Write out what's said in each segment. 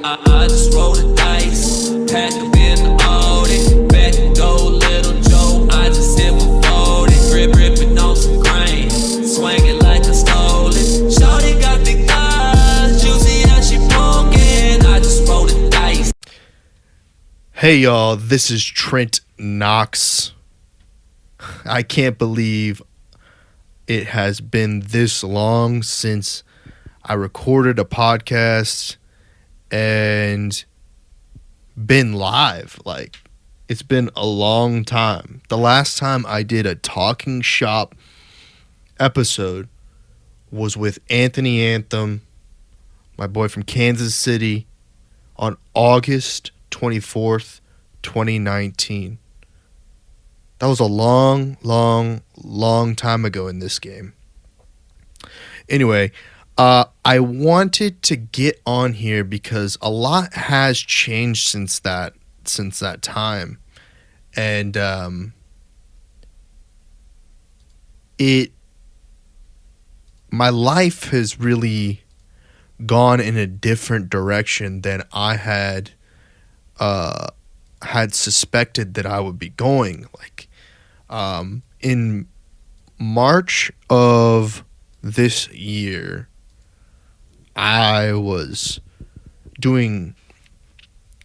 I just roll the dice, pack up in the Audi, back and go, little Joe. I just hit my 40, gripping on some grain, swinging like I stole it. Shorty got big thighs, juicy how she poking. I just roll the dice. Hey y'all, this is Trent Knox. I can't believe it has been this long since I recorded a podcast and been live. Like, it's been a long time. The last time I did a Talking Shop episode was with Anthony Anthem, my boy from Kansas City, on August 24th, 2019. That was a long time ago in this game. Anyway, I wanted to get on here because a lot has changed since that time. And my life has really gone in a different direction than I had suspected that I would be going. Like, in March of this year, I was doing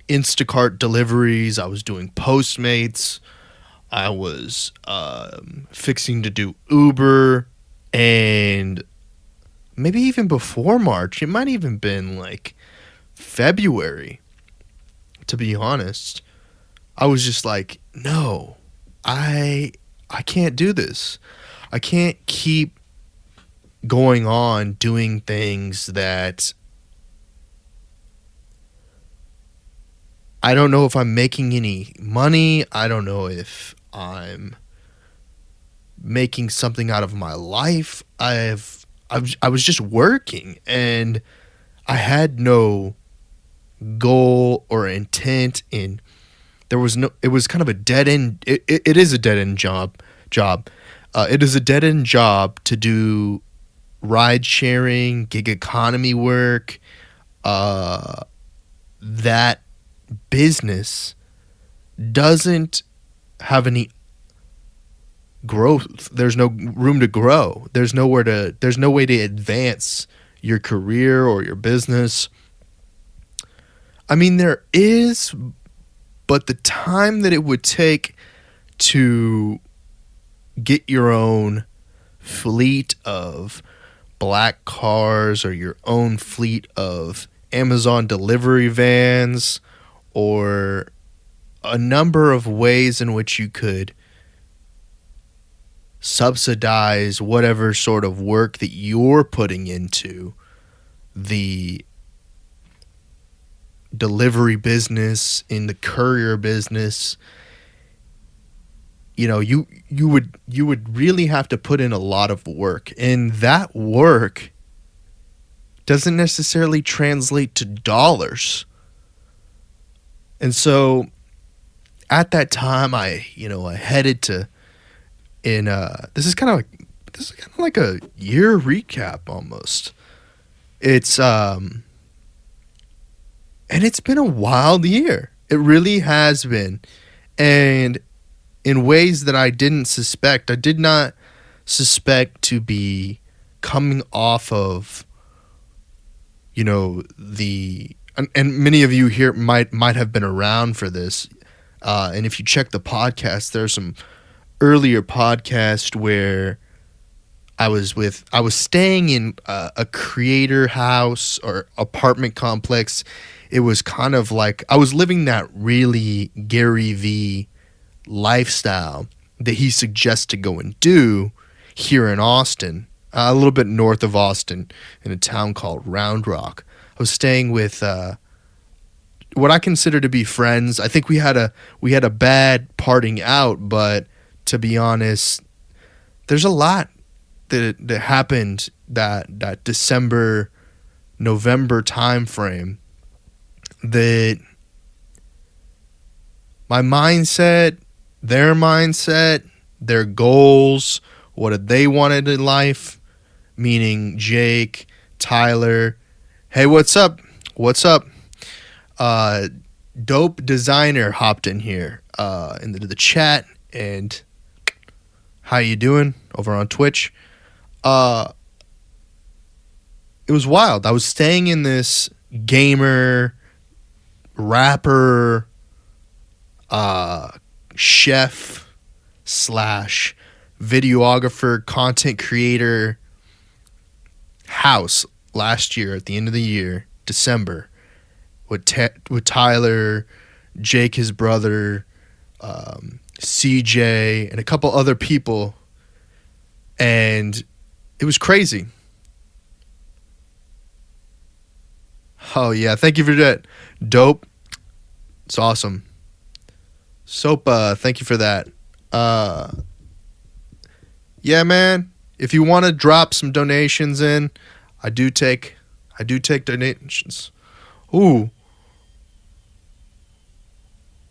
Instacart deliveries. I was doing Postmates. I was fixing to do Uber, and maybe even before March, it might even been like February, to be honest. I was just like, no, I can't do this. I can't keep going on doing things that I don't know if I'm making any money. I don't know if I'm making something out of my life. I was just working, and I had no goal or intent in. It was kind of a dead end. It is a dead end job. It is a dead end job to do ride sharing, gig economy work. That business doesn't have any growth. There's no room to grow. There's no way to advance your career or your business. I mean, there is, but the time that it would take to get your own fleet of black cars or your own fleet of Amazon delivery vans or a number of ways in which you could subsidize whatever sort of work that you're putting into the delivery business, in the courier business. You know, you would really have to put in a lot of work, and that work doesn't necessarily translate to dollars. And so at that time, I headed to this is kind of like a year recap almost. It's and it's been a wild year. It really has been. And in ways that I didn't suspect. I did not suspect to be coming off of, and many of you here might have been around for this. And if you check the podcast, there's some earlier podcast where I was staying in a creator house or apartment complex. It was kind of like I was living that really Gary Vee lifestyle that he suggests to go and do here in Austin, a little bit north of Austin, in a town called Round Rock. I was staying with what I consider to be friends. I think we had a bad parting out, but to be honest, there's a lot that happened that December, November time frame that my mindset, their mindset, their goals, what they wanted in life, meaning Jake, Tyler. Hey, what's up? What's up? Dope Designer hopped in here into the chat, and how you doing over on Twitch? It was wild. I was staying in this gamer, rapper, chef slash videographer, content creator house last year at the end of the year, December, with Tyler, Jake, his brother, CJ, and a couple other people, and it was crazy. Oh yeah, thank you for that. Dope. It's awesome. Soap, thank you for that. Yeah, man. If you want to drop some donations in, I do take donations. Ooh.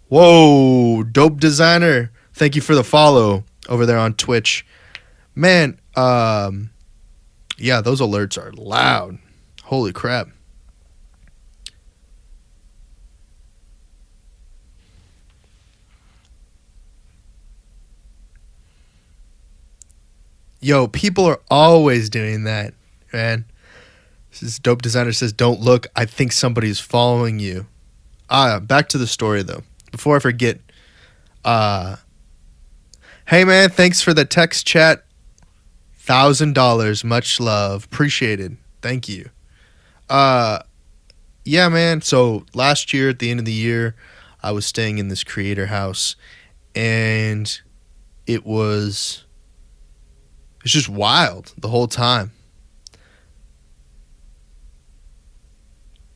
Whoa, Dope Designer. Thank you for the follow over there on Twitch. Man, yeah, those alerts are loud. Holy crap. Yo, people are always doing that, man. This is Dope Designer says, don't look. I think somebody's following you. Back to the story, though. Before I forget. Hey, man, thanks for the text chat. $1,000. Much love. Appreciated. Thank you. Yeah, man. So last year, at the end of the year, I was staying in this creator house, and it's just wild the whole time.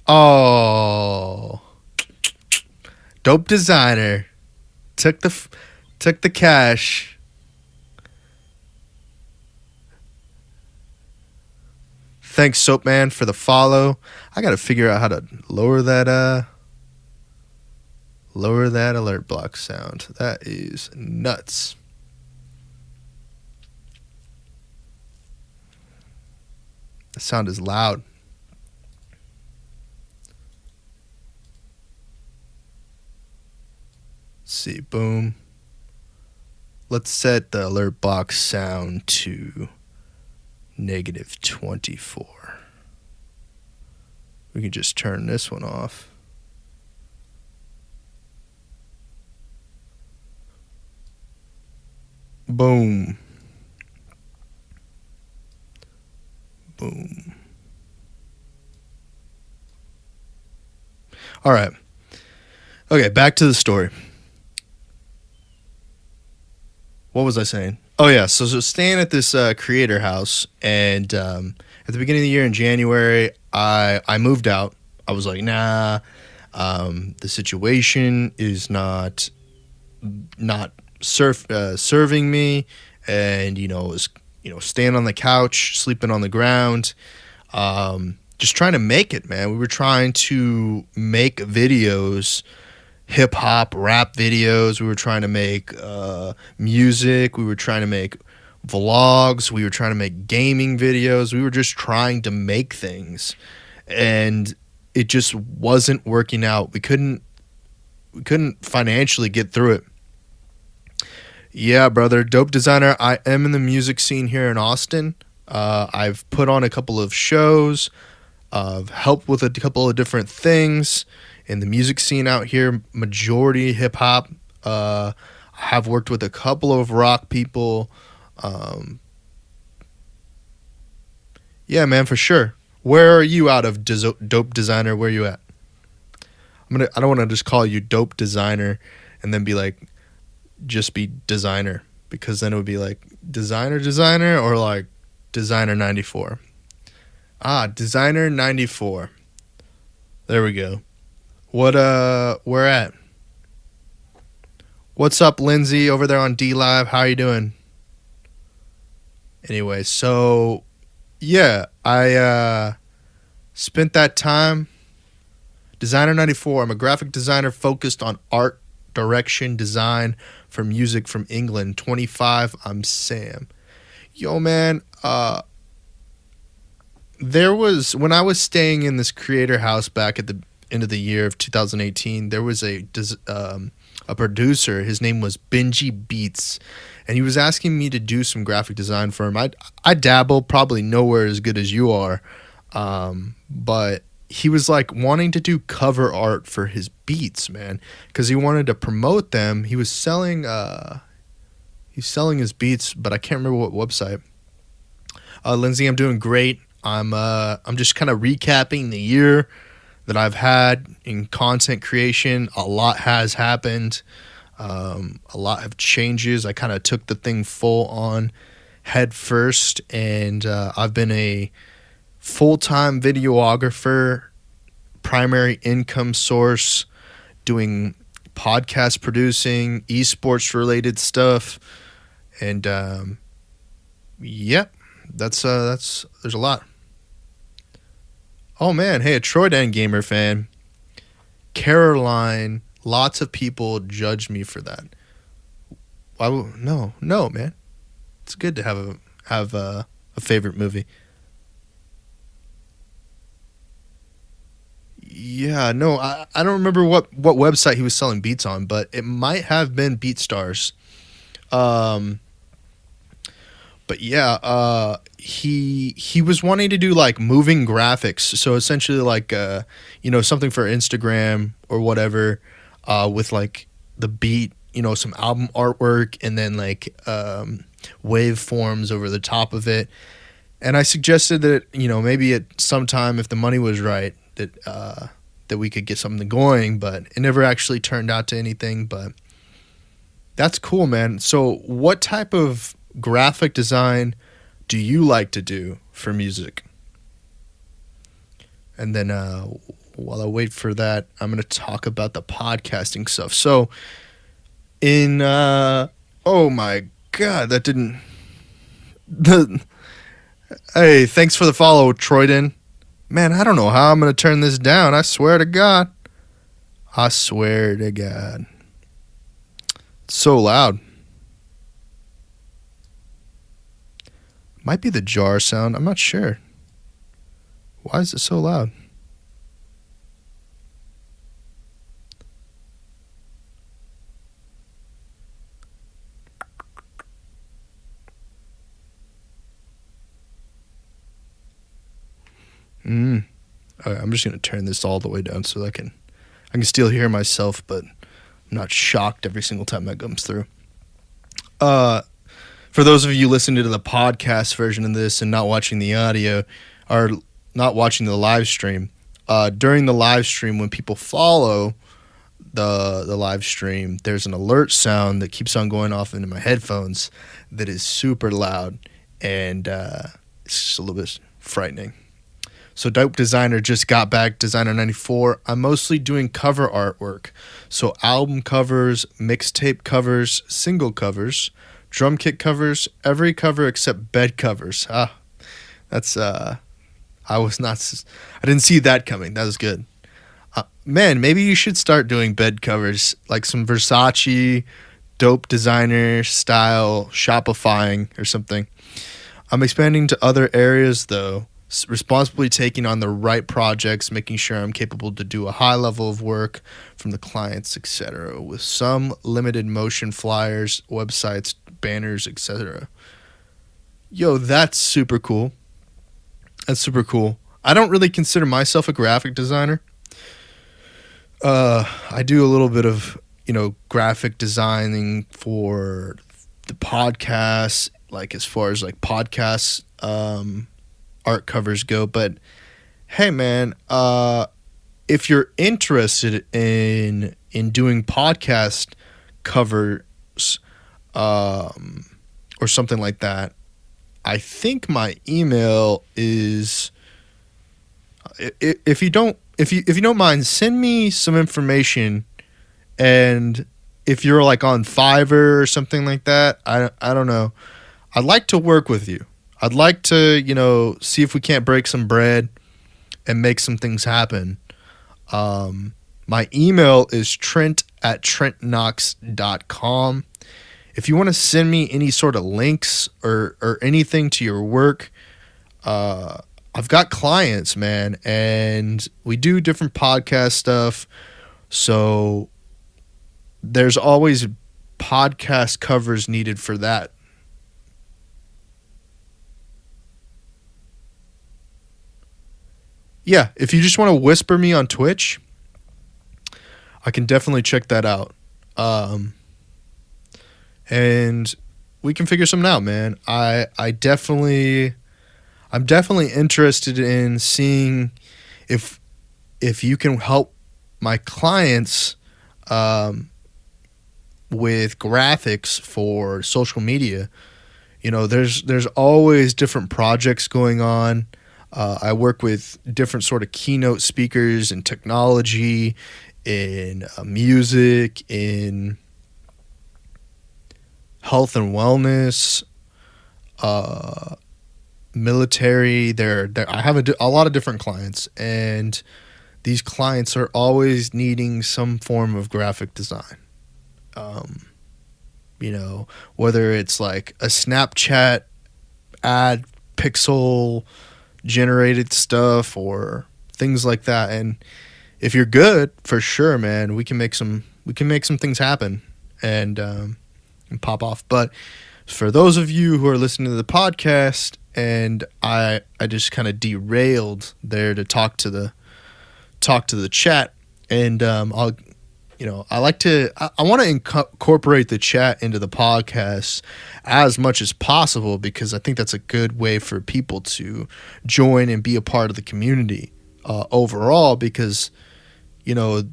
Oh, Dope Designer took the cash. Thanks, Soapman, for the follow. I gotta figure out how to lower that alert block sound. That is nuts. The sound is loud. Let's see, boom. Let's set the alert box sound to -24. We can just turn this one off. Boom. Boom. All right. Okay, back to the story. What was I saying? Oh, yeah. So staying at this creator house, and at the beginning of the year in January, I moved out. I was like, nah, the situation is not serving me, and staying on the couch, sleeping on the ground, just trying to make it, man. We were trying to make videos, hip hop, rap videos. We were trying to make music. We were trying to make vlogs. We were trying to make gaming videos. We were just trying to make things, and it just wasn't working out. We couldn't financially get through it. Yeah, brother. Dope Designer. I am in the music scene here in Austin. I've put on a couple of shows. I've helped with a couple of different things in the music scene out here. Majority hip hop. I have worked with a couple of rock people. Yeah, man, for sure. Where are you out of Dope Designer? Where are you at? I don't want to just call you Dope Designer and then be like, just be Designer, because then it would be like designer or like Designer 94. Designer 94. There we go. Where at? What's up, Lindsay, over there on D Live? How you doing? Anyway, so yeah, I spent that time. Designer 94. I'm a graphic designer focused on art, direction, design for music from England. 25. I'm Sam. Yo, man. There was, when I was staying in this creator house back at the end of the year of 2018, there was a producer. His name was Benji Beats, and he was asking me to do some graphic design for him. I dabble, probably nowhere as good as you are, but he was like wanting to do cover art for his beats, man, because he wanted to promote them. He was selling his beats, but I can't remember what website. Lindsay, I'm doing great. I'm just kind of recapping the year that I've had in content creation. A lot has happened. A lot of changes. I kind of took the thing full on head first, and I've been a full-time videographer, primary income source, doing podcast producing, esports related stuff, and that's there's a lot. Oh man, hey, a Troyden Gamer fan, Caroline. Lots of people judge me for that. No, man. It's good to have a favorite movie. Yeah, no, I don't remember what website he was selling beats on, but it might have been BeatStars. But yeah, he was wanting to do like moving graphics, so essentially like something for Instagram or whatever, with like the beat, some album artwork, and then like waveforms over the top of it. And I suggested that maybe at some time, if the money was right, that we could get something going, but it never actually turned out to anything. But that's cool, man. So what type of graphic design do you like to do for music? And then while I wait for that, I'm going to talk about the podcasting stuff. So oh my God, that didn't... Hey, thanks for the follow, Troyden. Man, I don't know how I'm going to turn this down. I swear to God. It's so loud. Might be the jar sound. I'm not sure. Why is it so loud? Okay, I'm just gonna turn this all the way down so I can still hear myself, but I'm not shocked every single time that comes through. For those of you listening to the podcast version of this and not watching the audio, or not watching the live stream, during the live stream, when people follow the live stream, there's an alert sound that keeps on going off into my headphones that is super loud, and it's just a little bit frightening. So Dope Designer just got back, Designer 94. I'm mostly doing cover artwork. So album covers, mixtape covers, single covers, drum kit covers, every cover except bed covers. That's I didn't see that coming. That was good. Man, maybe you should start doing bed covers, like some Versace, Dope Designer style Shopifying or something. I'm expanding to other areas though, responsibly taking on the right projects, making sure I'm capable to do a high level of work from the clients, etc., with some limited motion flyers, websites, banners, etc. Yo, that's super cool. That's super cool. I don't really consider myself a graphic designer. I do a little bit of, graphic designing for the podcast, like as far as like podcasts, art covers go. But hey, man, if you're interested in doing podcast covers, or something like that, I think my email is, if you don't mind, send me some information. And if you're like on Fiverr or something like that, I don't know, I'd like to work with you. I'd like to, see if we can't break some bread and make some things happen. My email is trent@trentknox.com. If you want to send me any sort of links or anything to your work, I've got clients, man, and we do different podcast stuff. So there's always podcast covers needed for that. Yeah, if you just want to whisper me on Twitch, I can definitely check that out. And we can figure something out, man. I'm definitely interested in seeing if you can help my clients with graphics for social media. You know, there's always different projects going on. I work with different sort of keynote speakers in technology, in music, in health and wellness, military. I have a lot of different clients, and these clients are always needing some form of graphic design. You know, whether it's like a Snapchat ad pixel generated stuff or things like that. And if you're good, for sure, man, we can make some things happen and pop off. But for those of you who are listening to the podcast, and I just kind of derailed there to talk to the chat, and I want to incorporate the chat into the podcast as much as possible, because I think that's a good way for people to join and be a part of the community overall. Because, you know,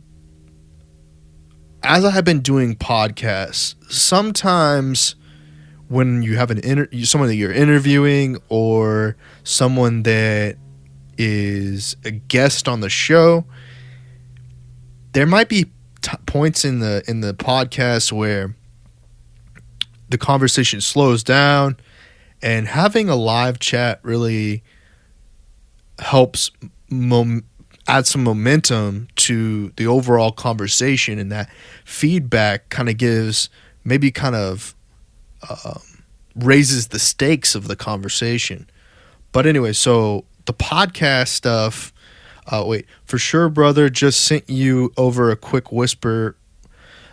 as I have been doing podcasts, sometimes when you have someone that you're interviewing or someone that is a guest on the show, there might be points in the podcast where the conversation slows down, and having a live chat really helps add some momentum to the overall conversation, and that feedback kind of raises the stakes of the conversation. But anyway, so the podcast stuff. For sure, brother, just sent you over a quick whisper.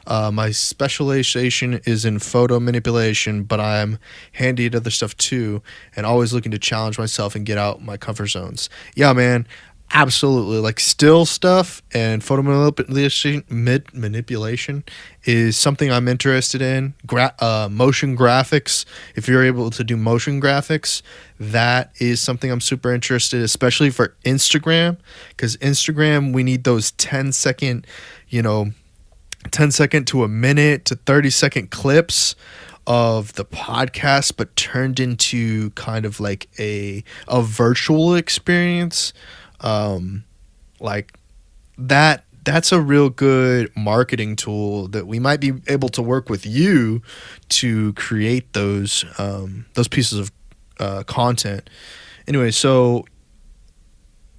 My specialization is in photo manipulation, but I'm handy at other stuff too, and always looking to challenge myself and get out my comfort zones. Yeah, man, absolutely. Like, still stuff and photo manipulation is something I'm interested in. Motion graphics, if you're able to do motion graphics, that is something I'm super interested in, especially for Instagram, because Instagram, we need those 10-second, 10-second to a minute to 30-second clips of the podcast, but turned into kind of like a virtual experience. Like that's a real good marketing tool that we might be able to work with you to create those pieces of content. Anyway, so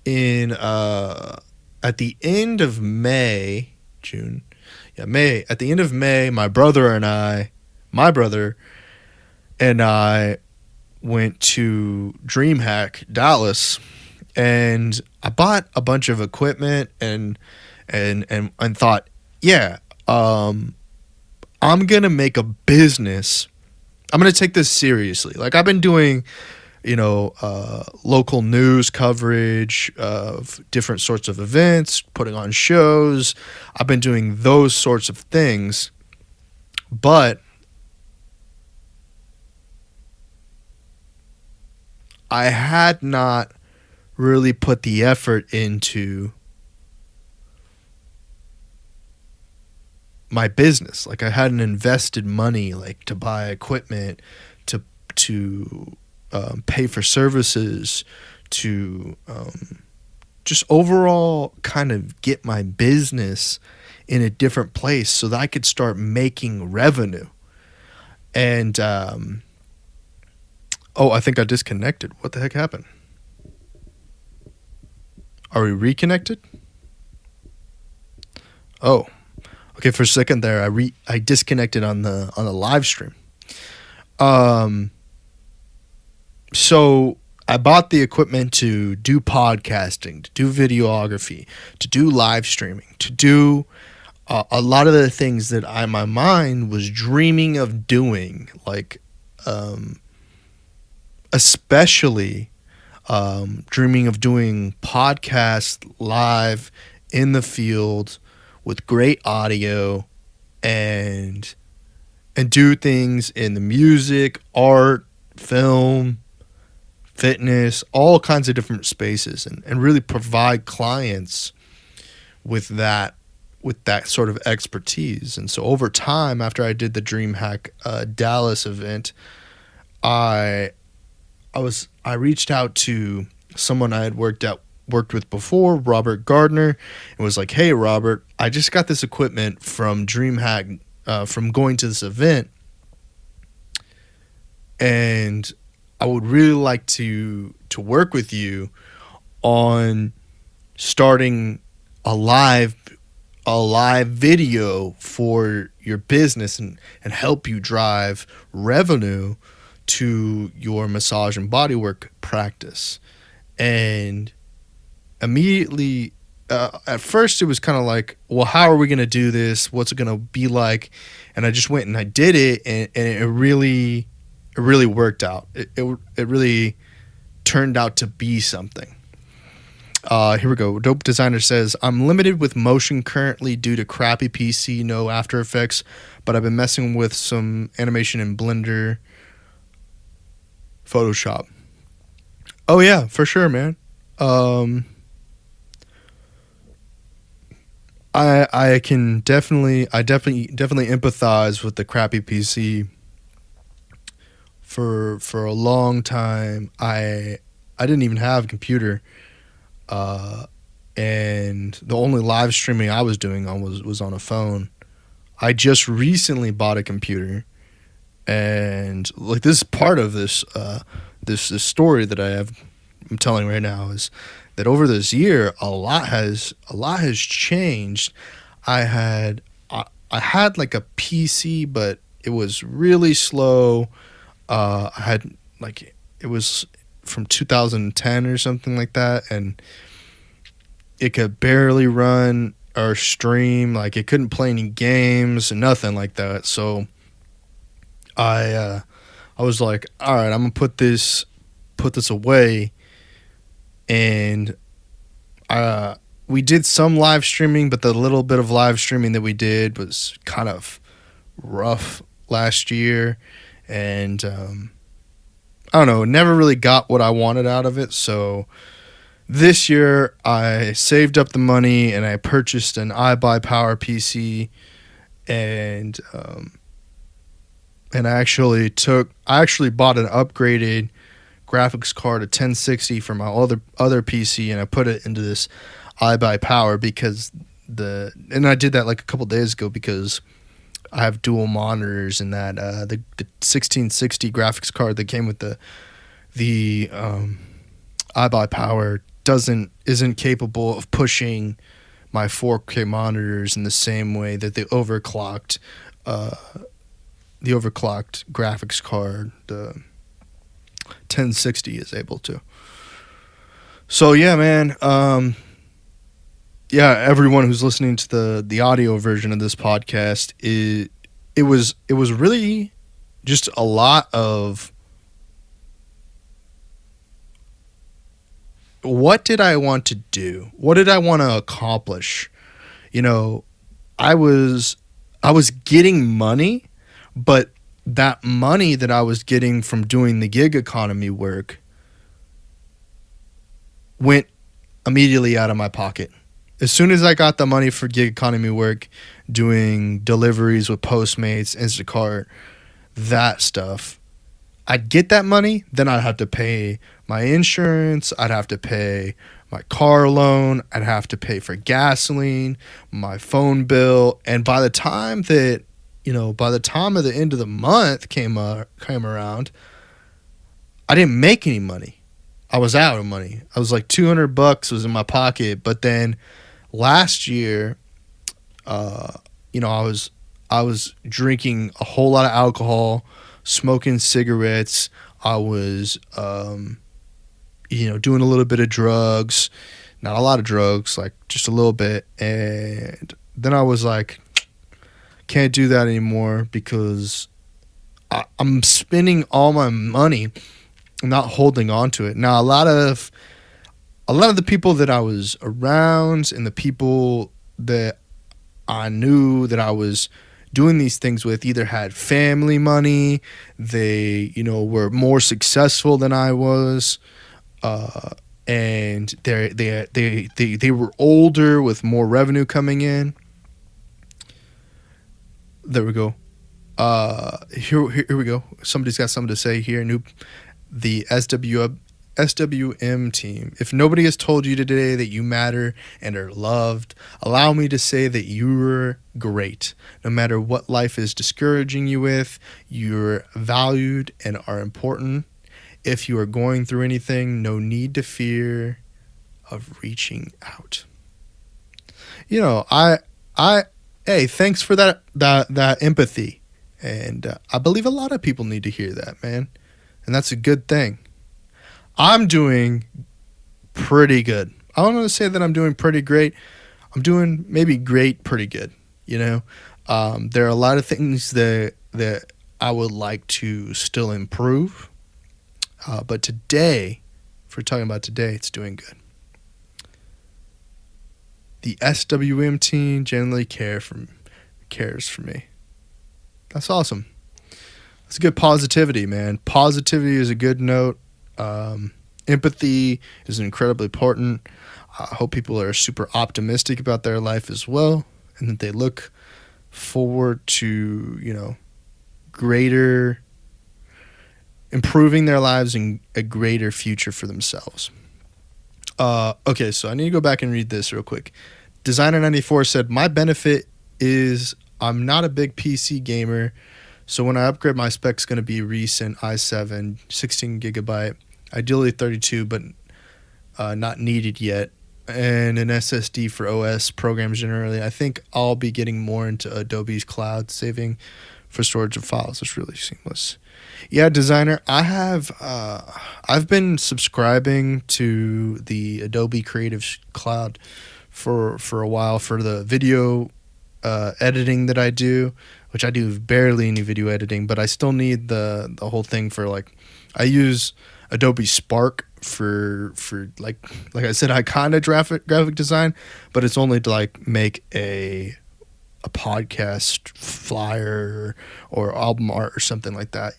at the end of May, at the end of May, my brother and I went to DreamHack Dallas, and I bought a bunch of equipment and thought, I'm gonna make a business. I'm gonna take this seriously. Like, I've been doing, local news coverage of different sorts of events, putting on shows. I've been doing those sorts of things, but I had not really put the effort into my business. Like, I hadn't invested money, like, to buy equipment, to pay for services, to just overall kind of get my business in a different place so that I could start making revenue. And I think I disconnected. What the heck happened? Are we reconnected? Oh, okay. For a second there, I disconnected on the live stream. So I bought the equipment to do podcasting, to do videography, to do live streaming, to do a lot of the things that my mind was dreaming of doing, like especially dreaming of doing podcasts live in the field with great audio and do things in the music, art, film, fitness, all kinds of different spaces, and really provide clients with that sort of expertise. And so over time, after I did the DreamHack Dallas event, I reached out to someone I had worked with before, Robert Gardner, and was like, "Hey, Robert, I just got this equipment from DreamHack from going to this event, and I would really like to work with you on starting a live video for your business and help you drive revenue to your massage and bodywork practice." And immediately, at first it was kind of like, well, how are we going to do this? What's it going to be like? And I just went and I did it, and it really worked out. It really turned out to be something. Here we go. Dope Designer says, "I'm limited with motion currently due to crappy PC, no After Effects, but I've been messing with some animation in Blender, Photoshop." Oh yeah, for sure, man. I definitely empathize with the crappy PC. For a long time, I didn't even have a computer, and the only live streaming I was doing was on a phone. I just recently bought a computer, and like this is part of this story that I'm telling right now, is that over this year a lot has changed. I had like a PC, but it was really slow. I had like, it was from 2010 or something like that, and it could barely run or stream. Like, it couldn't play any games and nothing like that. So I was like, all right, I'm gonna put this away. And we did some live streaming, but the little bit of live streaming that we did was kind of rough last year. And I don't know, never really got what I wanted out of it. So this year I saved up the money and I purchased an iBuyPower PC, and I actually bought an upgraded graphics card, a 1060 for my other PC, and I put it into this iBuyPower because and I did that like a couple days ago because I have dual monitors, and that the 1660 graphics card that came with the iBuyPower isn't capable of pushing my 4K monitors in the same way that the overclocked graphics card, the 1060, is able to. So yeah, man. Yeah, everyone who's listening to the audio version of this podcast, it was really just a lot of, what did I want to do? What did I want to accomplish? You know, I was getting money, but that money that I was getting from doing the gig economy work went immediately out of my pocket. As soon as I got the money for gig economy work, doing deliveries with Postmates, Instacart, that stuff, I'd get that money, then I'd have to pay my insurance, I'd have to pay my car loan, I'd have to pay for gasoline, my phone bill, and by the time of the end of the month came around, I didn't make any money. I was out of money. I was like $200 was in my pocket, but then last year, I was drinking a whole lot of alcohol, smoking cigarettes. I was doing a little bit of drugs, not a lot of drugs, like just a little bit. And then I was like, can't do that anymore because I'm spending all my money. I'm not holding on to it. Now, a lot of the people that I was around and the people that I knew that I was doing these things with either had family money, they, were more successful than I was, and they were older with more revenue coming in. There we go. Here we go. Somebody's got something to say here. The SWM team. If nobody has told you today that you matter and are loved, allow me to say that you're great. No matter what life is discouraging you with, you're valued and are important. If you are going through anything, no need to fear of reaching out. Hey, thanks for that empathy. And I believe a lot of people need to hear that, man. And that's a good thing. I'm doing pretty good. I don't want to say that I'm doing pretty great. I'm doing maybe great, pretty good. There are a lot of things that I would like to still improve. But today, if we're talking about today, it's doing good. The SWM team generally cares for me. That's awesome. That's good positivity, man. Positivity is a good note. Empathy is incredibly important. I hope people are super optimistic about their life as well, and that they look forward to, greater improving their lives and a greater future for themselves. Okay, so I need to go back and read this real quick. Designer94 said, my benefit is I'm not a big PC gamer, so when I upgrade my spec, it's going to be recent i7, 16 gigabyte, ideally 32, but not needed yet, and an SSD for OS programs generally. I think I'll be getting more into Adobe's cloud saving for storage of files. It's really seamless. Yeah, designer, I've been subscribing to the Adobe Creative Cloud for a while for the video editing that I do, which I do barely any video editing, but I still need the whole thing for I use Adobe Spark for like I said, I kind of graphic design, but it's only to make a podcast flyer or album art or something like that,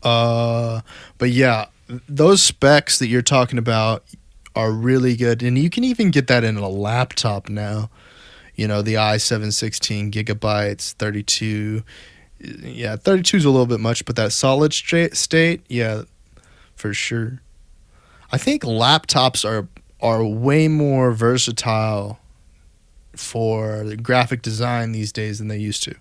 but yeah, those specs that you're talking about are really good, and you can even get that in a laptop now. The i7 16 gigabytes, 32. Yeah, 32 is a little bit much, but that solid state, yeah, for sure. I think laptops are way more versatile for the graphic design these days than they used to.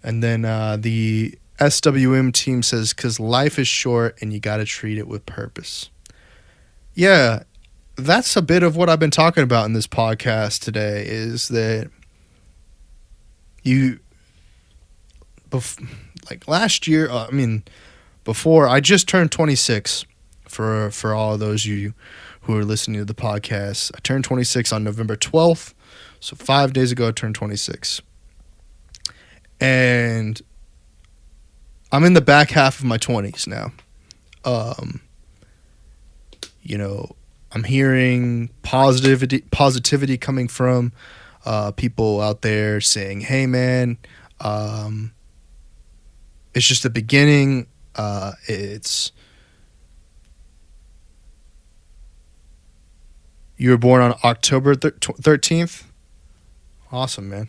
And then the SWM team says, because life is short and you got to treat it with purpose. Yeah, that's a bit of what I've been talking about in this podcast today, is that last year, before I just turned 26, for all of those of you who are listening to the podcast, I turned 26 on November 12th. So 5 days ago, I turned 26. And I'm in the back half of my 20s now. I'm hearing positivity coming from people out there saying, hey, man, it's just the beginning. You were born on October 13th. Awesome, man.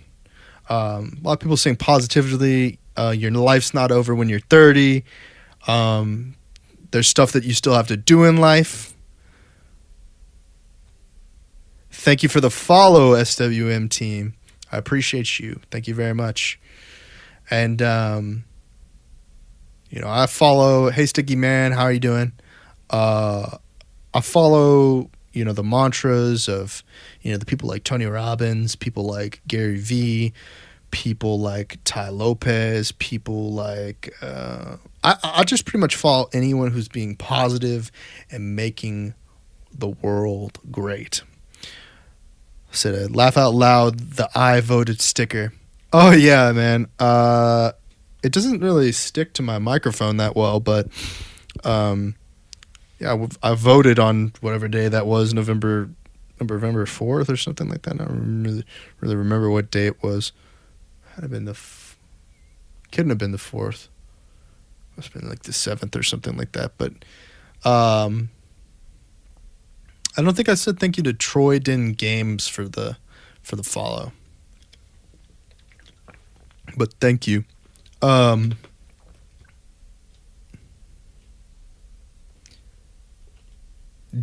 A lot of people saying positively, your life's not over when you're 30. There's stuff that you still have to do in life. Thank you for the follow, SWM team. I appreciate you. Thank you very much. And, I follow, hey, Sticky Man, how are you doing? I follow, the mantras of, the people like Tony Robbins, people like Gary Vee, people like Ty Lopez, people like I just pretty much follow anyone who's being positive and making the world great. Said a laugh out loud, the I voted sticker. Oh yeah, man. It doesn't really stick to my microphone that well, but yeah, I voted on whatever day that was, November 4th or something like that. I don't really remember what day it was. Had have been couldn't have been the 4th. Must have been like the 7th or something like that. But I don't think I said thank you to Troy Den Games for the follow. But thank you.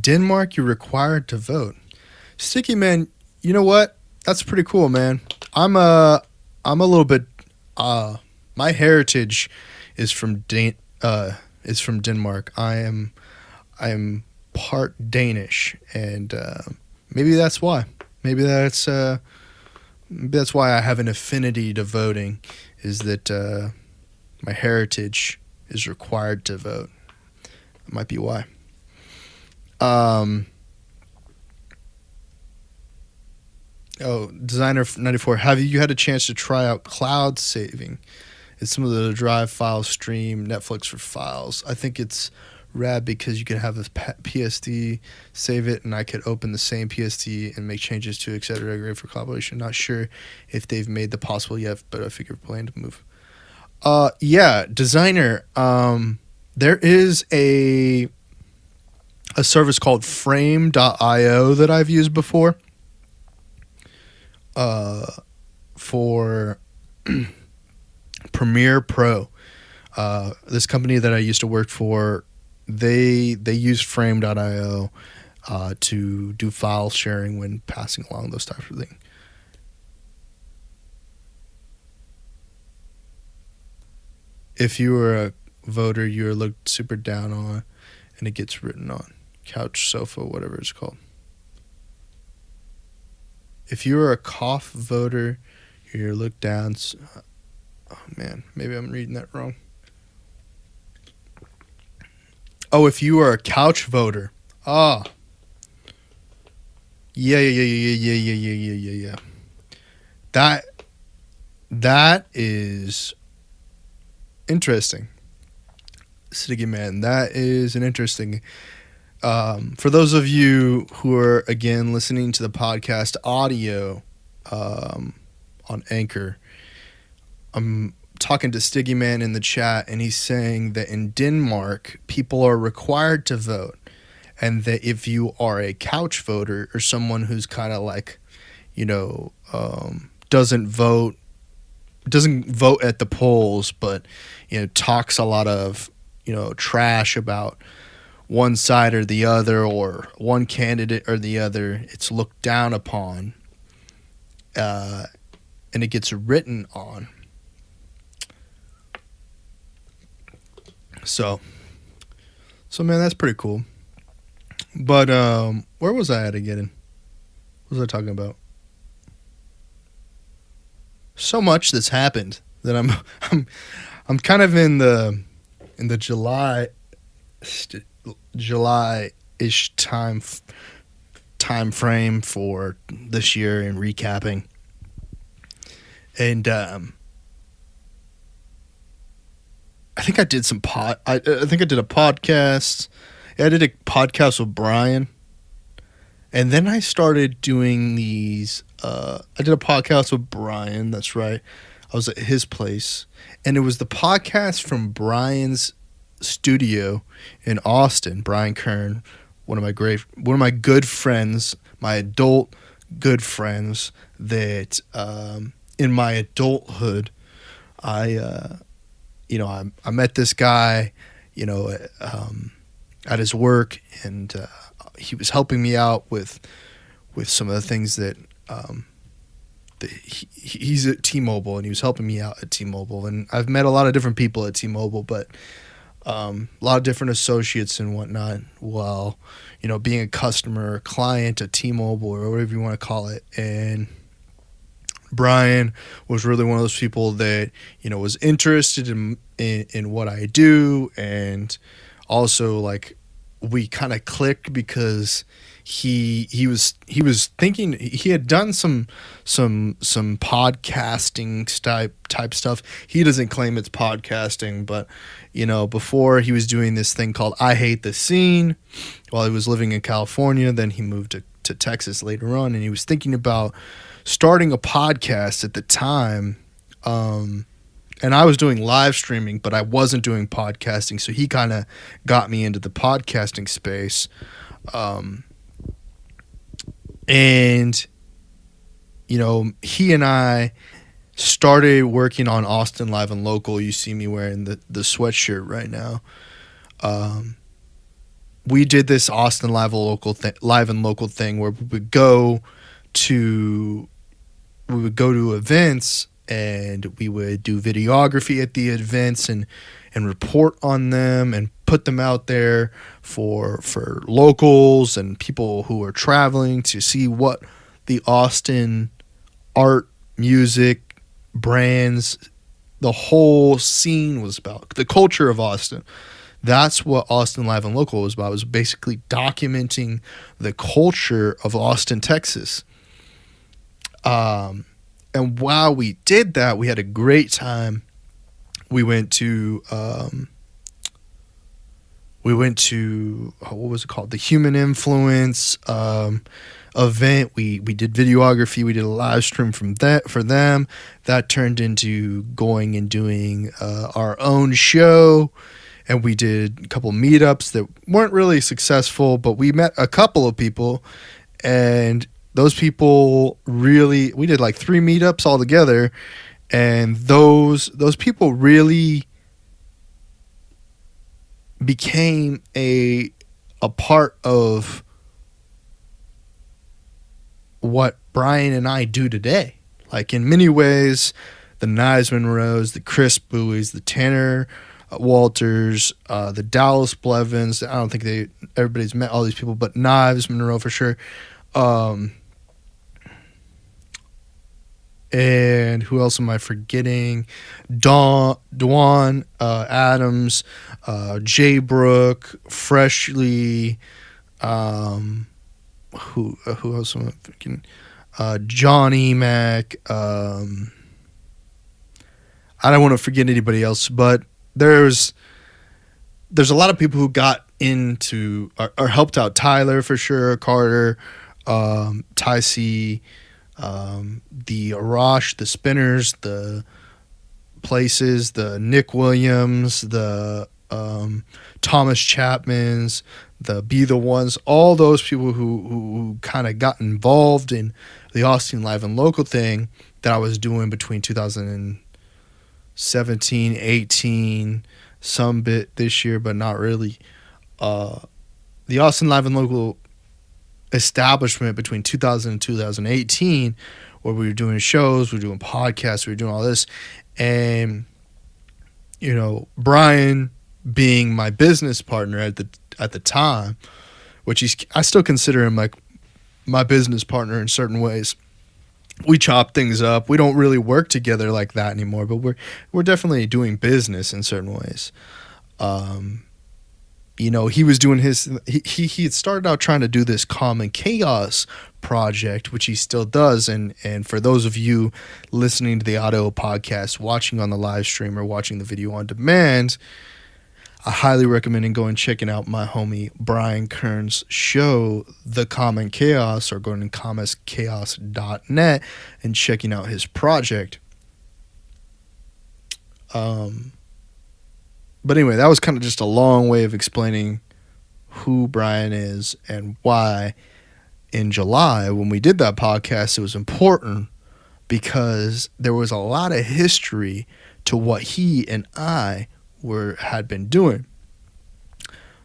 Denmark, you're required to vote. Sticky man, you know what? That's pretty cool, man. I'm a little bit. My heritage is from Denmark. I am part Danish, and maybe that's why. Maybe that's why I have an affinity to voting. Is that my heritage is required to vote? That might be why. Designer 94. Have you had a chance to try out cloud saving? It's some of the drive file stream Netflix for files. I think it's rad because you can have a PSD, save it, and I could open the same PSD and make changes to, etc. Great for collaboration. Not sure if they've made the possible yet, but I figure plan to move. Yeah, Designer. There is a service called frame.io that I've used before for Premiere Pro. This company that I used to work for, they use frame.io to do file sharing when passing along, those types of things. If you were a voter, you were looked super down on, and it gets written on. Couch, sofa, whatever it's called. If you were a cough voter, you're looked down. Oh, man, maybe I'm reading that wrong. Oh, if you were a couch voter. Ah. Yeah. That is interesting. Sticky man, that is an interesting. For those of you who are again listening to the podcast audio on Anchor, I'm talking to Stiggy Man in the chat, and he's saying that in Denmark people are required to vote, and that if you are a couch voter or someone who's kind of like, doesn't vote at the polls, but talks a lot of trash about one side or the other, or one candidate or the other, it's looked down upon, and it gets written on. So man, that's pretty cool. But where was I at again? What was I talking about? So much that's happened that I'm kind of in the July-ish time frame for this year and recapping. And I think I did I think I did a podcast. I did a podcast with Brian. And then I started doing these. I did a podcast with Brian. That's right. I was at his place. And it was the podcast from Brian's studio in Austin. Brian Kern, one of my good friends, my adult good friends that in my adulthood, I met this guy, at his work, and he was helping me out with some of the things that he's at T-Mobile, and he was helping me out at T-Mobile. And I've met a lot of different people at T-Mobile, but a lot of different associates and whatnot while, being a customer or client at T-Mobile or whatever you want to call it. And Brian was really one of those people that, was interested in what I do, and also like we kind of clicked because he was thinking he had done some podcasting type stuff. He doesn't claim it's podcasting, but before he was doing this thing called I Hate the Scene while he was living in California. Then he moved to Texas later on, and he was thinking about starting a podcast at the time. And I was doing live streaming, but I wasn't doing podcasting, so he kind of got me into the podcasting space. And he and I started working on Austin Live and Local. You see me wearing the sweatshirt right now. We did this Austin Live and Local thing where we would go to events, and we would do videography at the events and report on them and put them out there for locals and people who are traveling to see what the Austin art, music, brands, the whole scene was about, the culture of Austin. That's what Austin Live and Local was about. It was basically documenting the culture of Austin, Texas. And while we did that, we had a great time. We went to what was it called? The Human Influence event. We did videography. We did a live stream for them. That turned into going and doing our own show. And we did a couple meetups that weren't really successful, but we met a couple of people, and those people we did like 3 meetups all together, and those people really became a part of what Brian and I do today. Like in many ways, the Knives Monroes, the Chris Buoys, the Tanner Walters, the Dallas Blevins. I don't think everybody's met all these people, but Knives Monroe for sure. And who else am I forgetting? Dwan Adams, Jay Brook, Freshly. Who else am I forgetting? Johnny Mac. I don't want to forget anybody else, but there's a lot of people who got into or helped out. Tyler for sure, Carter, Ty C, the Arash, the Spinners, the Places, the Nick Williams, the Thomas Chapmans, the Be the Ones, all those people who kind of got involved in the Austin Live and Local thing that I was doing between 2017, 18, some bit this year, but not really. The Austin Live and Local establishment between 2000 and 2018, where we were doing shows, we were doing podcasts, we were doing all this, and Brian being my business partner at the time, which I still consider him like my business partner in certain ways. We chop things up. We don't really work together like that anymore, but we're definitely doing business in certain ways. He was doing he had started out trying to do this Common Chaos project, which he still does. And for those of you listening to the audio podcast, watching on the live stream or watching the video on demand, I highly recommend going and checking out my homie Brian Kern's show, The Common Chaos, or going to commonchaos.net and checking out his project. But anyway, that was kind of just a long way of explaining who Brian is and why in July, when we did that podcast, it was important because there was a lot of history to what he and I had been doing.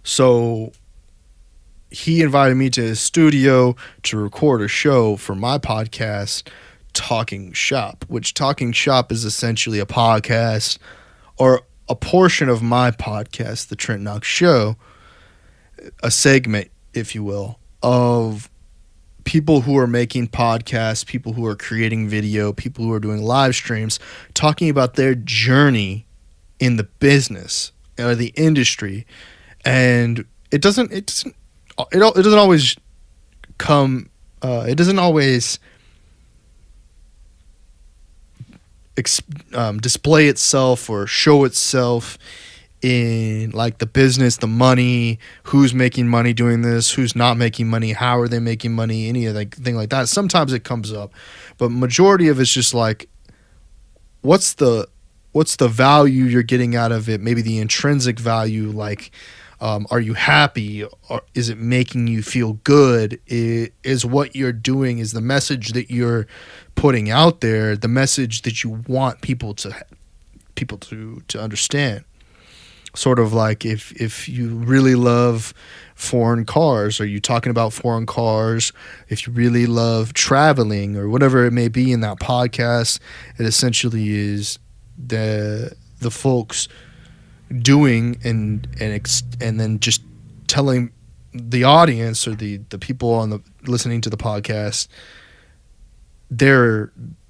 So he invited me to his studio to record a show for my podcast, Talking Shop, which Talking Shop is essentially a podcast or a portion of my podcast, The Trent Knox Show, a segment, if you will, of people who are making podcasts, people who are creating video, people who are doing live streams, talking about their journey in the business or the industry. And it doesn't always come, it doesn't always display itself or show itself in like the business, the money, who's making money doing this, who's not making money, how are they making money, any of that thing like that. Sometimes it comes up, but majority of it's just like, what's the value you're getting out of it? Maybe the intrinsic value, like, are you happy? Or is it making you feel good? Is what you're doing, is the message that you're putting out there, the message that you want people to understand? Sort of like if you really love foreign cars, are you talking about foreign cars? If you really love traveling or whatever it may be in that podcast, it essentially is the folks doing and then just telling the audience or the people on the listening to the podcast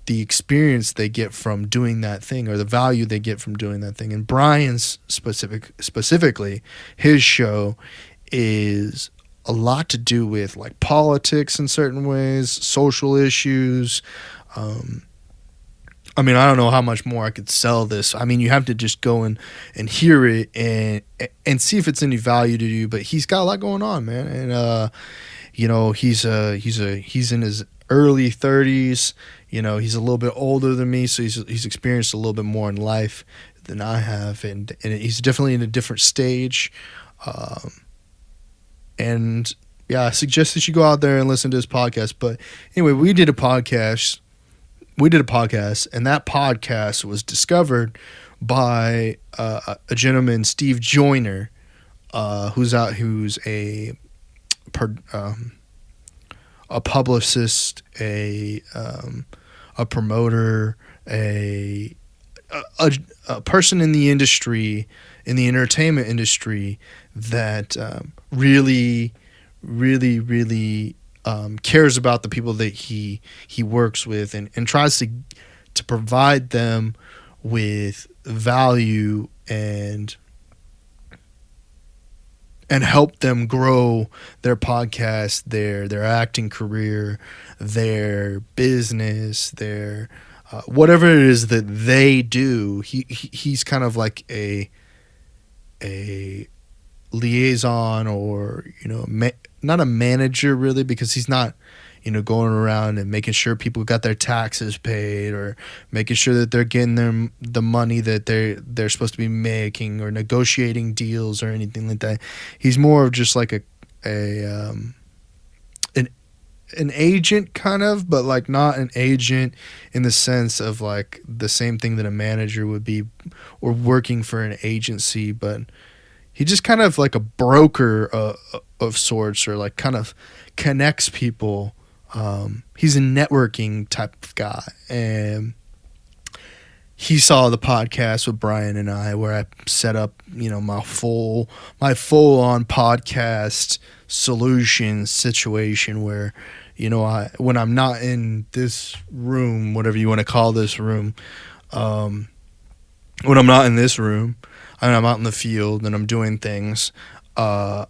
the experience they get from doing that thing or the value they get from doing that thing. And Brian's specifically, his show is a lot to do with like politics in certain ways, social issues. I mean, I don't know how much more I could sell this. I mean, you have to just go and hear it and see if it's any value to you. But he's got a lot going on, man. And you know, he's in his early 30s. You know, he's a little bit older than me, so he's experienced a little bit more in life than I have, and he's definitely in a different stage. And yeah, I suggest that you go out there and listen to his podcast. But anyway, we did a podcast, and that podcast was discovered by a gentleman, Steve Joyner, who's a publicist, a promoter, a person in the industry, in the entertainment industry, that really cares about the people that he works with and tries to provide them with value and help them grow their podcast, their acting career, their business, their whatever it is that they do. He's kind of like a liaison, or, you know, not a manager really, because he's not, you know, going around and making sure people got their taxes paid or making sure that they're getting them the money that they're supposed to be making, or negotiating deals or anything like that. He's more of just like an agent kind of, but like not an agent in the sense of like the same thing that a manager would be, or working for an agency, but he just kind of like a broker of sorts, or like kind of connects people. He's a networking type of guy, and he saw the podcast with Brian and I, where I set up, you know, my full on podcast solution situation, where, you know, when I'm not in this room, whatever you want to call this room, when I'm not in this room and I'm out in the field and I'm doing things, I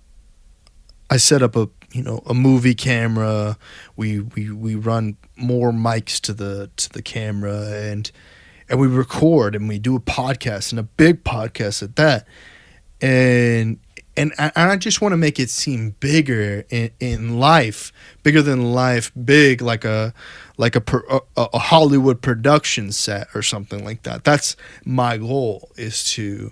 set up a movie camera. We run more mics to the camera, and we record, and we do a podcast, and a big podcast at that. And I just want to make it seem bigger in life, bigger than life, big like a Hollywood production set or something like that. That's my goal, is to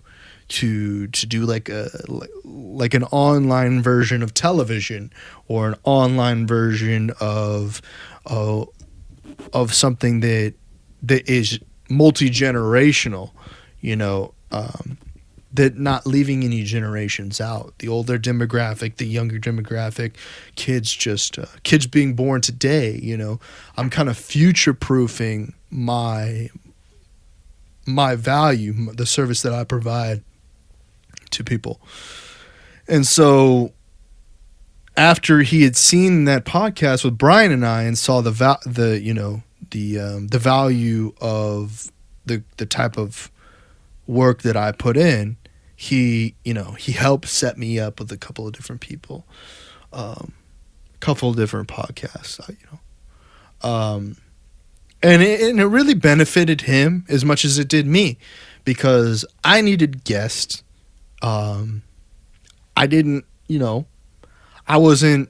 do like an online version of television, or an online version of something that is multi-generational, you know, that not leaving any generations out. The older demographic, the younger demographic, kids being born today, you know. I'm kind of future-proofing my value, the service that I provide to people. And so after he had seen that podcast with Brian and I and saw the value of the type of work that I put in, he helped set me up with a couple of different people, couple of different podcasts, and it really benefited him as much as it did me, because I needed guests. I wasn't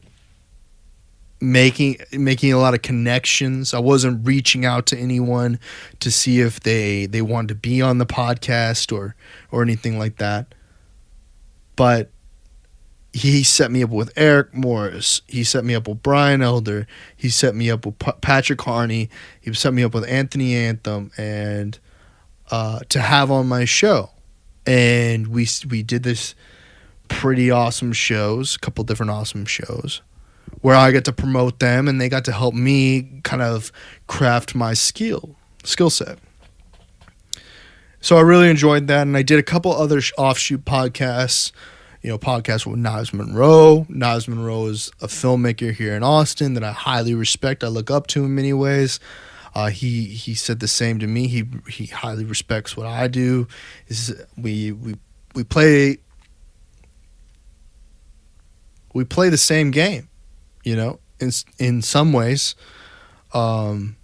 making a lot of connections. I wasn't reaching out to anyone to see if they wanted to be on the podcast or anything like that. But he set me up with Eric Morris. He set me up with Brian Elder. He set me up with Patrick Harney. He set me up with Anthony Anthem, and to have on my show. And we did this pretty awesome shows, a couple different awesome shows, where I got to promote them and they got to help me kind of craft my skill set. So I really enjoyed that, and I did a couple other offshoot podcasts. Podcasts with Niles Monroe. Niles Monroe is a filmmaker here in Austin that I highly respect. I look up to in many ways. He said the same to me. He highly respects what I do. We play the same game, in some ways, and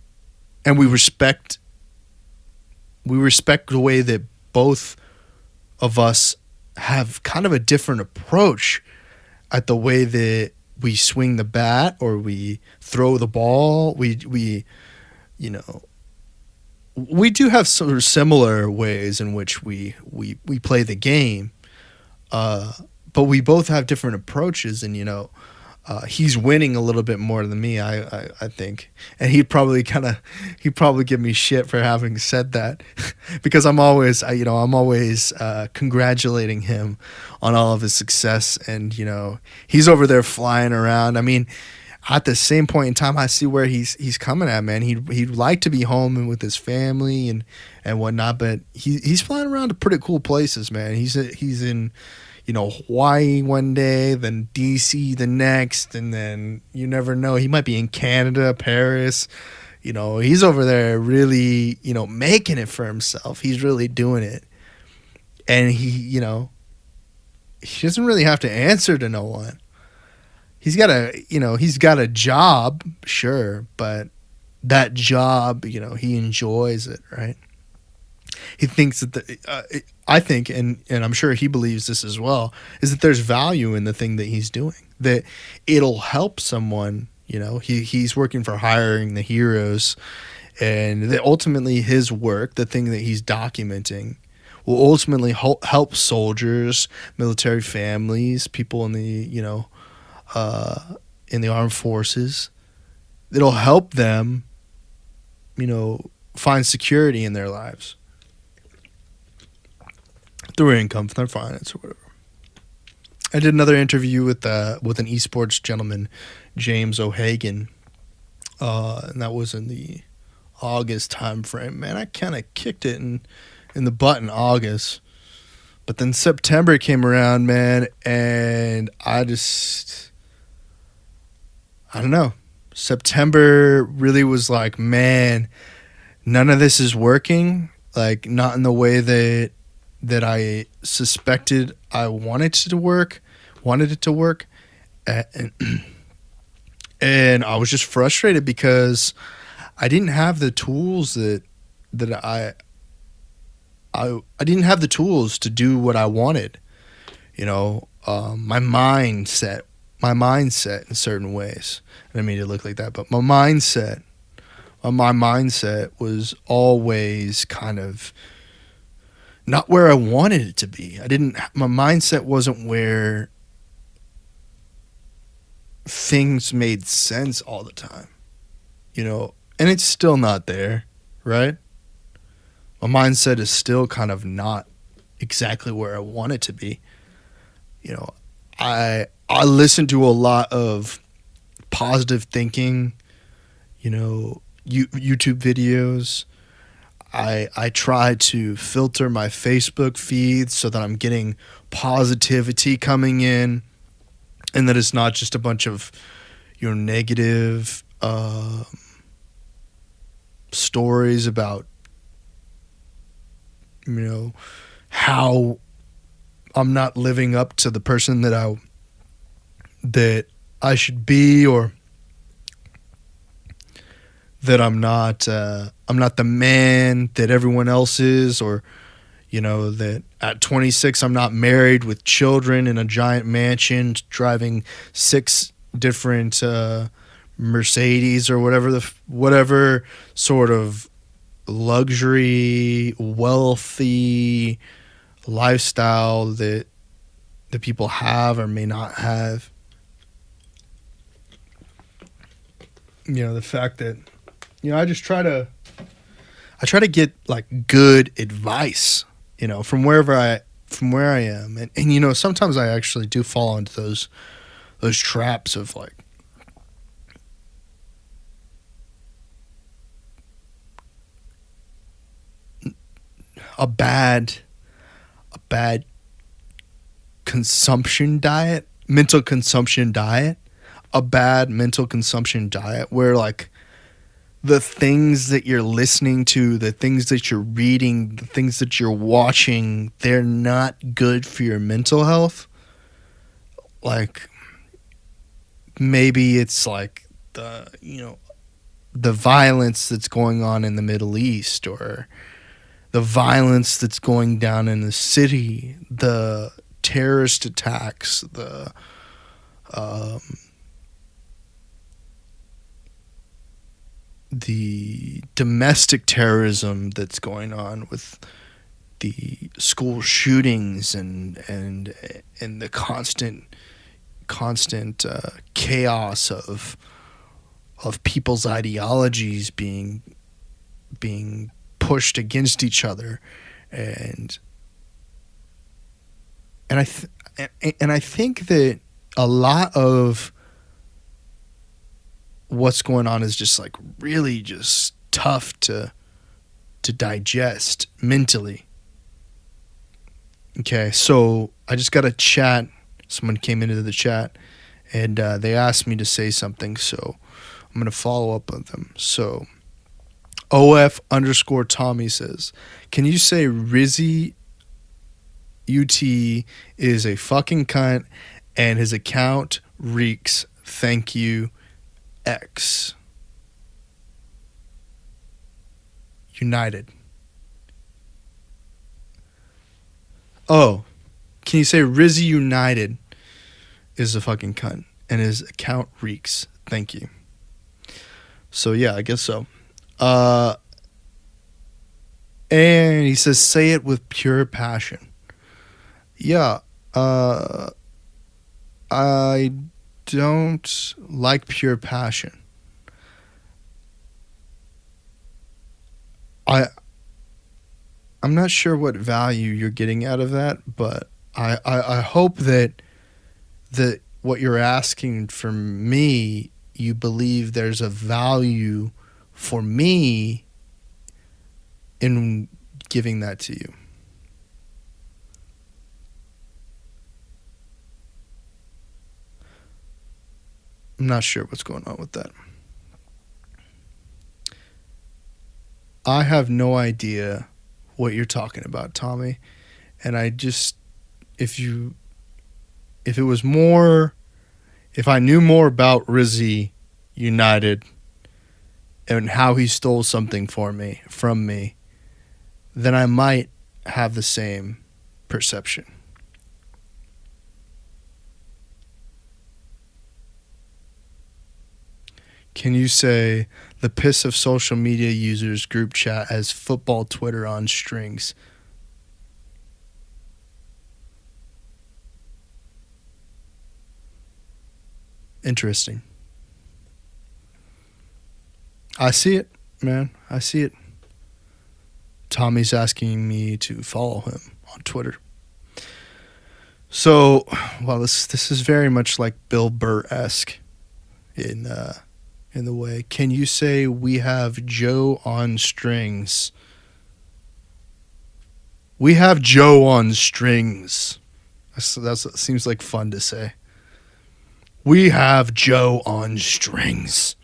we respect the way that both of us have kind of a different approach at the way that we swing the bat or we throw the ball. We do have sort of similar ways in which we play the game, but we both have different approaches, and he's winning a little bit more than me, I think, and he'd probably give me shit for having said that, because I'm always congratulating him on all of his success, and he's over there flying around. I mean, at the same point in time, I see where he's coming at, man. He'd like to be home and with his family and whatnot, but he's flying around to pretty cool places, man. He's in Hawaii one day, then DC the next, and then you never know, he might be in Canada, Paris. He's over there really, making it for himself. He's really doing it. And he doesn't really have to answer to no one. He's got a job, sure, but that job, he enjoys it, right? He thinks that I think, and I'm sure he believes this as well, is that there's value in the thing that he's doing, that it'll help someone. He's working for Hiring the Heroes, and that ultimately his work, the thing that he's documenting, will ultimately help soldiers, military families, people in the armed forces. It'll help them, find security in their lives through income, through finance, or whatever. I did another interview with an esports gentleman, James O'Hagan, and that was in the August time frame. Man, I kind of kicked it in the butt in August, but then September came around, man, and I don't know. September really was like, man, none of this is working. Like, not in the way that I suspected I wanted it to work. And I was just frustrated because I didn't have the tools that I didn't have the tools to do what I wanted. My mindset in certain ways. I didn't mean to look like that, but my mindset was always kind of not where I wanted it to be. My mindset wasn't where things made sense all the time, and it's still not there, right? My mindset is still kind of not exactly where I want it to be. I listen to a lot of positive thinking, YouTube videos. I try to filter my Facebook feed so that I'm getting positivity coming in. and that it's not just a bunch of negative stories about how I'm not living up to the person that I should be, or that I'm not the man that everyone else is, or that at 26 I'm not married with children in a giant mansion driving 6 different Mercedes or whatever sort of luxury, wealthy lifestyle that the people have or may not have. The fact that I try to get like good advice, from where I am, and sometimes I actually do fall into those traps of like a bad consumption diet, mental consumption diet, a bad mental consumption diet where like the things that you're listening to, the things that you're reading, the things that you're watching, they're not good for your mental health. Like maybe it's like the violence that's going on in the Middle East, or the violence that's going down in the city, the terrorist attacks, the domestic terrorism that's going on with the school shootings and the constant chaos of people's ideologies being pushed against each other, and I think that a lot of what's going on is just like really just tough to digest mentally. Okay, so I just got a chat. Someone came into the chat and they asked me to say something, so I'm going to follow up with them. So OF_Tommy says, can you say Rizzy UT is a fucking cunt and his account reeks? Thank you, X. United. Oh, can you say Rizzy United is a fucking cunt and his account reeks? Thank you. So yeah, I guess so. And he says, say it with pure passion. Yeah, I don't like pure passion. I'm not sure what value you're getting out of that, but I hope that what you're asking from me, you believe there's a value for me in giving that to you. I'm not sure what's going on with that. I have no idea what you're talking about, Tommy. And I just, if I knew more about Rizzy United and how he stole something from me, then I might have the same perception. Can you say the piss of social media users group chat as football Twitter on strings? Interesting. I see it, man. I see it. Tommy's asking me to follow him on Twitter. So, well, this is very much like Bill Burr-esque in the way. Can you say we have Joe on strings? We have Joe on strings. That seems like fun to say. We have Joe on strings.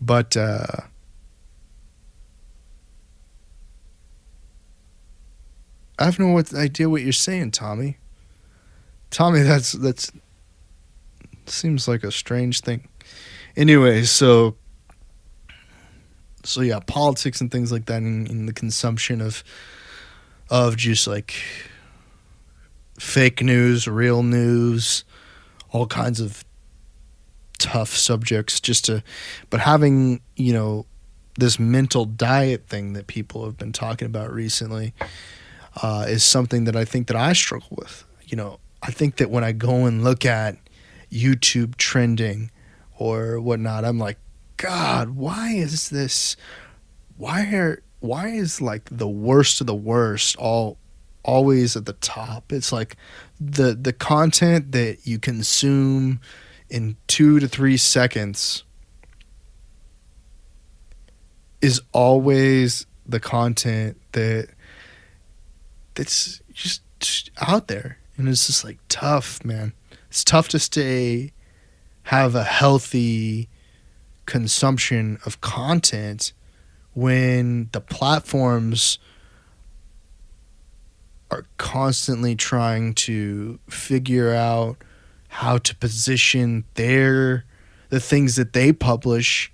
But I have no idea what you're saying, Tommy. Tommy, that's seems like a strange thing. Anyway, so yeah, politics and things like that, in the consumption of just like fake news, real news, all kinds of tough subjects, but having, this mental diet thing that people have been talking about recently is something that I think that I struggle with. I think that when I go and look at YouTube trending or whatnot, I'm like, God, why is this? Why is like the worst of the worst always at the top? It's like the content that you consume in 2 to 3 seconds is always the content that's just out there. And it's just like tough, man. It's tough to have a healthy consumption of content when the platforms are constantly trying to figure out how to position the things that they publish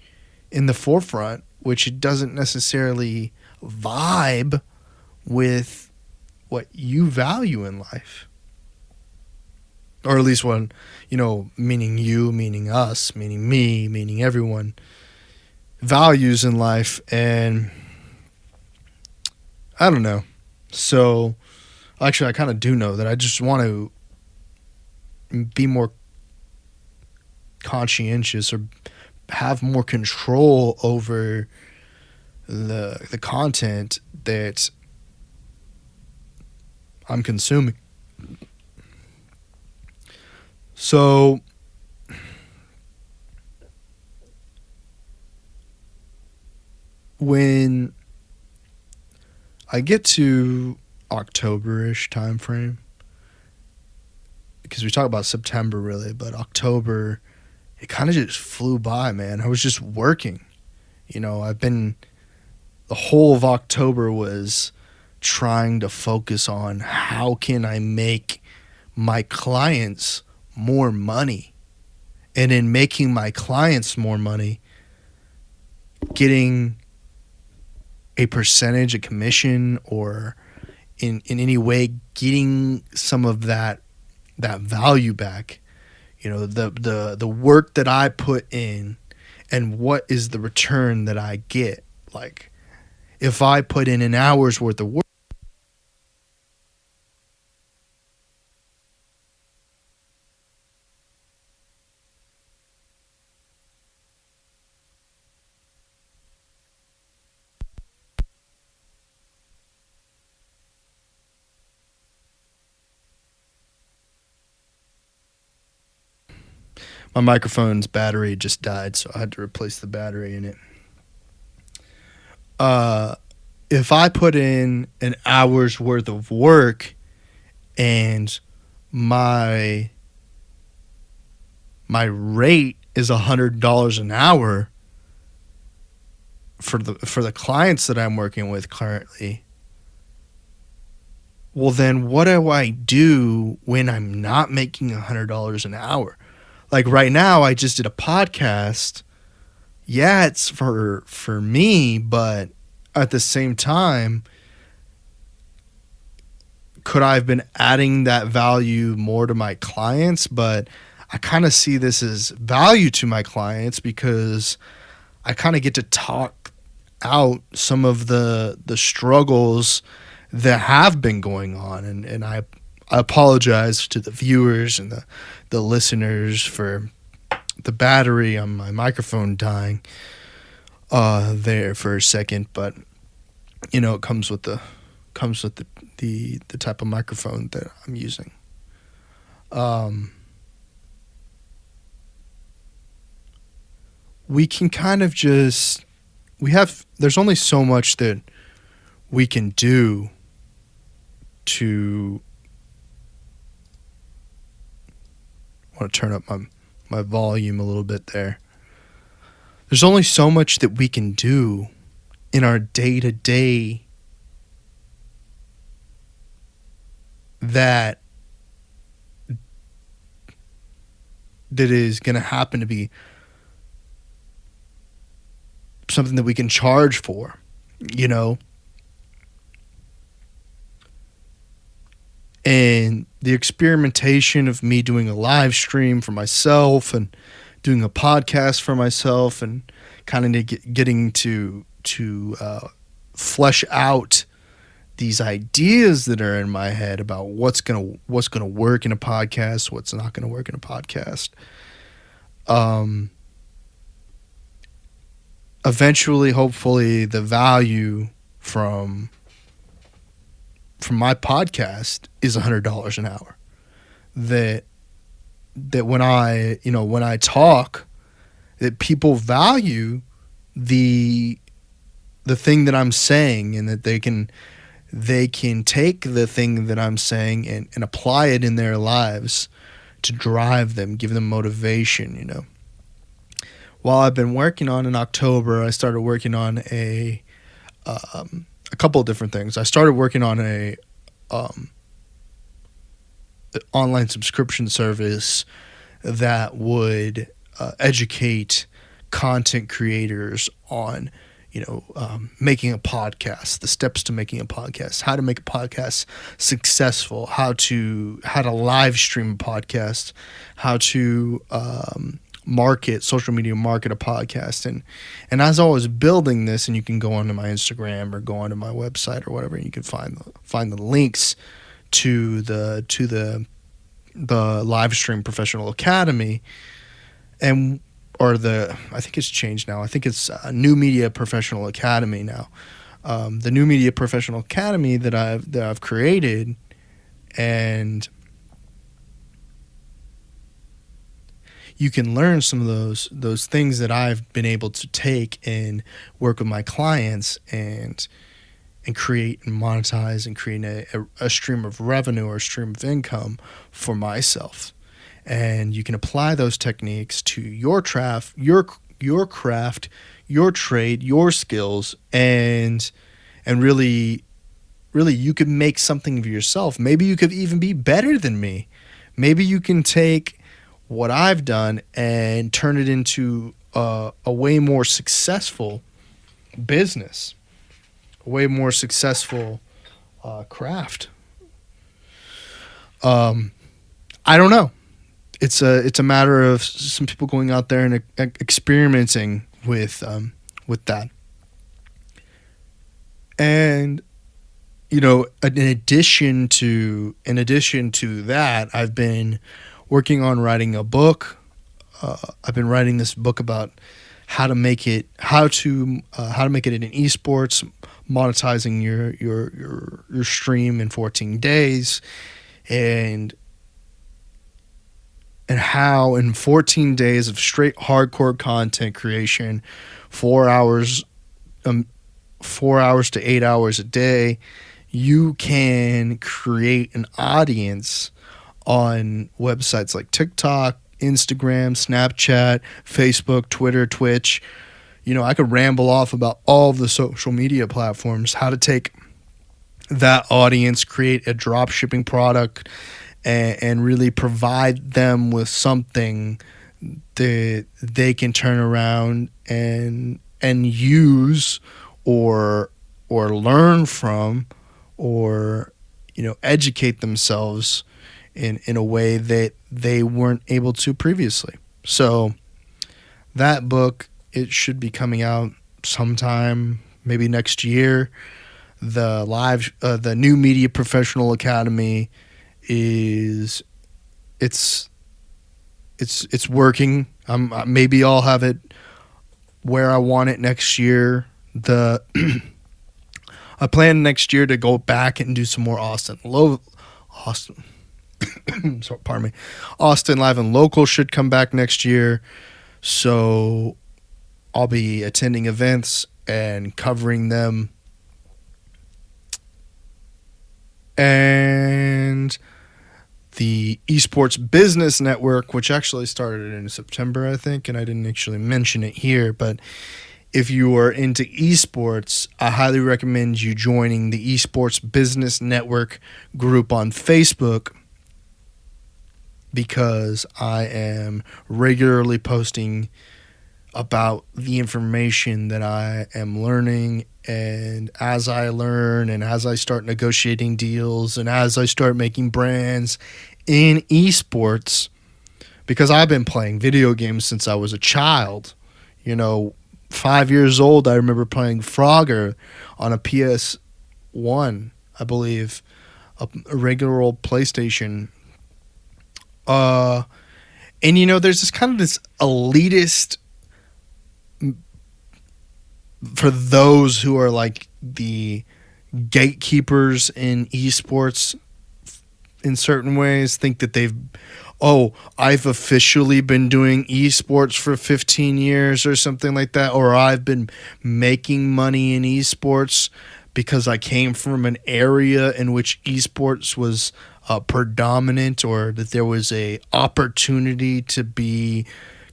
in the forefront, which it doesn't necessarily vibe with what you value in life. Or at least one, meaning you, meaning us, meaning me, meaning everyone, values in life. And I don't know. So, actually, I kind of do know that I just want to be more conscientious or have more control over the content that I'm consuming. So when I get to October-ish time frame, because we talk about September really, but October, it kind of just flew by, man. I was just working. The whole of October was trying to focus on how can I make my clients more money. And in making my clients more money, getting a percentage, a commission, or in any way getting some of that value back. The work that I put in and what is the return that I get. Like, if I put in an hour's worth of work, my microphone's battery just died, so I had to replace the battery in it. If I put in an hour's worth of work and my rate is $100 an hour for the clients that I'm working with currently, well, then what do I do when I'm not making $100 an hour? Like right now, I just did a podcast. Yeah, it's for me, but at the same time, could I have been adding that value more to my clients? But I kind of see this as value to my clients because I kind of get to talk out some of the struggles that have been going on. And I apologize to the viewers and the listeners for the battery on my microphone dying there for a second, but it comes with the type of microphone that I'm using. We can kind of there's only so much that we can do to I want to turn up my volume a little bit there. There's only so much that we can do in our day-to-day that is going to happen to be something that we can charge for, you know? And the experimentation of me doing a live stream for myself and doing a podcast for myself and kind of getting to flesh out these ideas that are in my head about what's gonna work in a podcast, what's not gonna work in a podcast. Eventually, hopefully, the value from my podcast is $100 an hour. That when I talk, that people value the thing that I'm saying, and that they can take the thing that I'm saying and apply it in their lives to drive them, give them motivation, you know. While I've been working on, in October, I started working on a couple of different things. I started working on a online subscription service that would educate content creators on, making a podcast, the steps to making a podcast, how to make a podcast successful, how to live stream a podcast, how to social media market a podcast. And as I was building this, and you can go onto my Instagram or go onto my website or whatever, and you can find the links to the live stream professional academy, I think it's changed now. I think it's a New Media Professional Academy now. The New Media Professional Academy that I've created, and you can learn some of those things that I've been able to take and work with my clients and create and monetize and create a stream of revenue or a stream of income for myself. And you can apply those techniques to your craft, your trade, your skills, and really you could make something of yourself. Maybe you could even be better than me. Maybe you can take what I've done and turn it into a way more successful business, a way more successful craft. I don't know. It's a matter of some people going out there and experimenting with that. And in addition to that, I've been working on writing a book. I've been writing this book about how to make it in esports, monetizing your stream in 14 days, and how in 14 days of straight hardcore content creation, 4 hours to 8 hours a day, you can create an audience on websites like TikTok, Instagram, Snapchat, Facebook, Twitter, Twitch. I could ramble off about all of the social media platforms, how to take that audience, create a drop shipping product, and really provide them with something that they can turn around and use or learn from, or educate themselves in a way that they weren't able to previously. So that book, it should be coming out sometime maybe next year. The New Media Professional Academy it's working. Maybe I'll have it where I want it next year. I plan next year to go back and do some more Austin. So, pardon me. Austin Live and Local should come back next year. So I'll be attending events and covering them and the Esports Business Network, which actually started in September, I think, and I didn't actually mention it here, but if you are into esports, I highly recommend you joining the Esports Business Network group on Facebook, because I am regularly posting about the information that I am learning, and as I learn and as I start negotiating deals and as I start making brands in esports, because I've been playing video games since I was a child. 5 years old, I remember playing Frogger on a PS1, I believe, a regular old PlayStation. And there's this kind of this elitist, for those who are like the gatekeepers in esports in certain ways, think that I've officially been doing esports for 15 years or something like that, or I've been making money in esports because I came from an area in which esports was predominant, or that there was a opportunity to be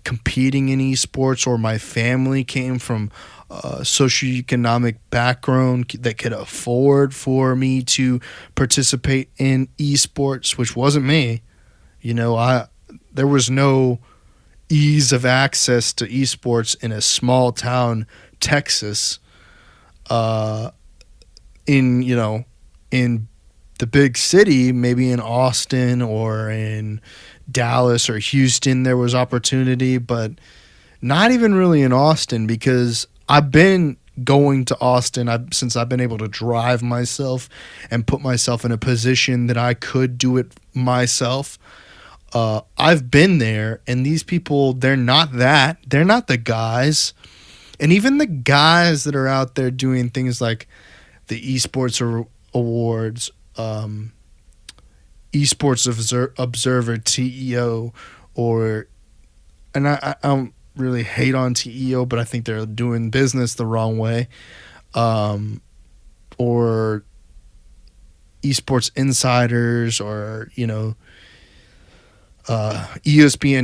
competing in esports, or my family came from a socioeconomic background that could afford for me to participate in esports, which wasn't me. There was no ease of access to esports in a small town, Texas, in the big city, maybe in Austin or in Dallas or Houston, there was opportunity, but not even really in Austin, because I've been going to Austin since I've been able to drive myself and put myself in a position that I could do it myself. I've been there, and these people, they're not that. They're not the guys. And even the guys that are out there doing things like the Esports Awards, Esports Observer, TEO, and I don't really hate on TEO, but I think they're doing business the wrong way, or Esports Insiders, or ESPN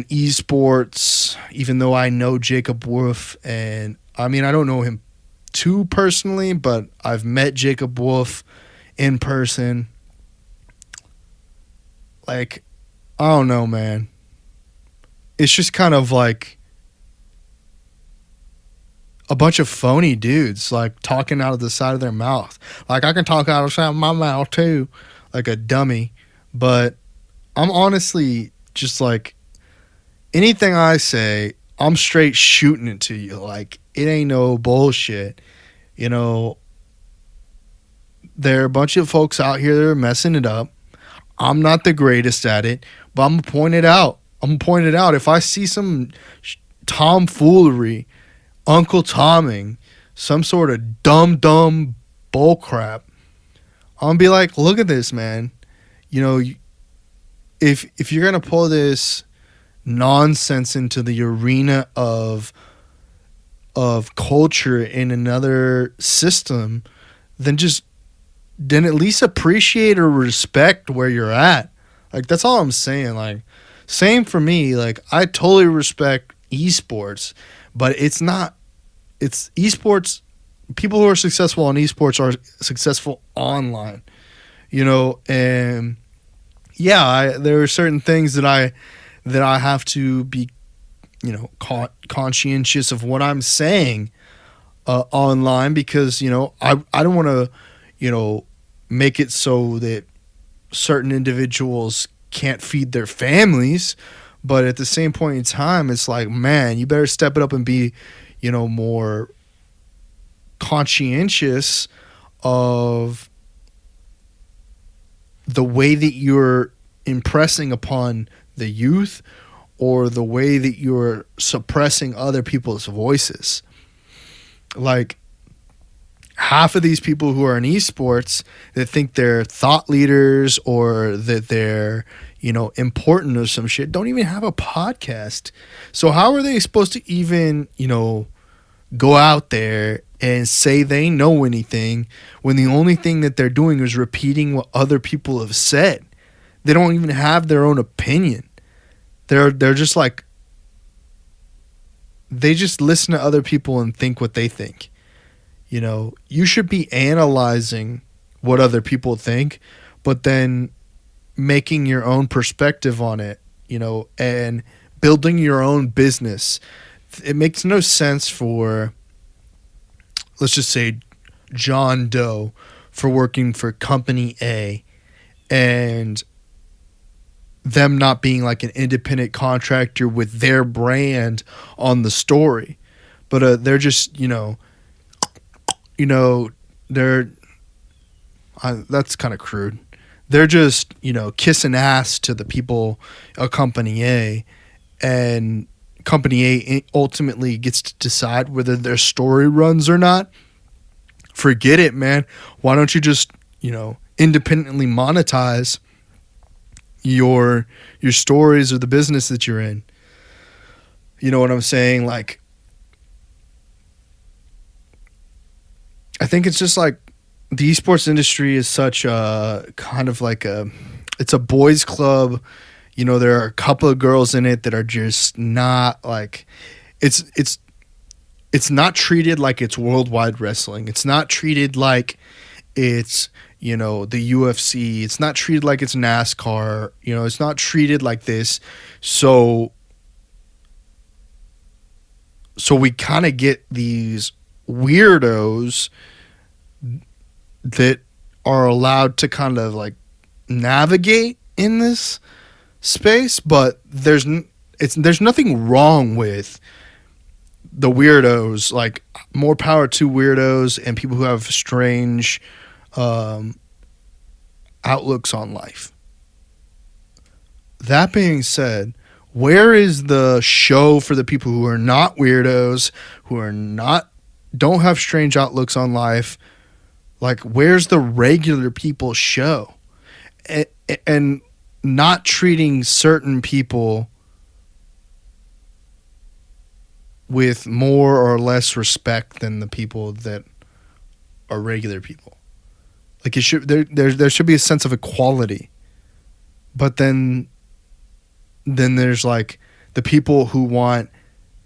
Esports, even though I know Jacob Wolf, and I don't know him too personally, but I've met Jacob Wolf in person. Like, I don't know, man. It's just kind of like a bunch of phony dudes, like, talking out of the side of their mouth. Like, I can talk out of the side of my mouth too, like a dummy. But I'm honestly just like, anything I say, I'm straight shooting it to you. Like, it ain't no bullshit. There are a bunch of folks out here that are messing it up. I'm not the greatest at it, but I'm going to point it out. If I see some tomfoolery, Uncle Tomming, some sort of dumb bullcrap, I'm going to be like, look at this, man. If you're going to pull this nonsense into the arena of culture in another system, then at least appreciate or respect where you're at. Like, that's all I'm saying. Like, same for me. Like, I totally respect esports, but it's esports. People who are successful in esports are successful online, and yeah, there are certain things that I have to be, conscientious of what I'm saying online, because, I don't want to, make it so that certain individuals can't feed their families. But at the same point in time, it's like, man, you better step it up and be, more conscientious of the way that you're impressing upon the youth, or the way that you're suppressing other people's voices. Like, half of these people who are in esports that think they're thought leaders, or that they're, important or some shit, don't even have a podcast. So how are they supposed to even, go out there and say they know anything when the only thing that they're doing is repeating what other people have said. They don't even have their own opinion. They're just like, they just listen to other people and think what they think. You know, you should be analyzing what other people think, but then making your own perspective on it, you know, and building your own business. It makes no sense for, let's just say, John Doe for working for company A and them not being like an independent contractor with their brand on the story. But they're just, they're, that's kind of crude. They're just, kissing ass to the people of company A, and company A ultimately gets to decide whether their story runs or not. Forget it, man. Why don't you just, independently monetize your stories or the business that you're in? You know what I'm saying? Like, I think it's just like the esports industry is such a kind of like it's a boys club. There are a couple of girls in it that are just not like, it's not treated like it's worldwide wrestling. It's not treated like it's, the UFC. It's not treated like it's NASCAR. It's not treated like this. So we kind of get these weirdos that are allowed to kind of like navigate in this space, but there's nothing wrong with the weirdos. Like, more power to weirdos and people who have strange outlooks on life. That being said, where is the show for the people who are not weirdos, don't have strange outlooks on life? Like, where's the regular people show? And not treating certain people with more or less respect than the people that are regular people. Like, it should there should be a sense of equality. But then there's like the people who want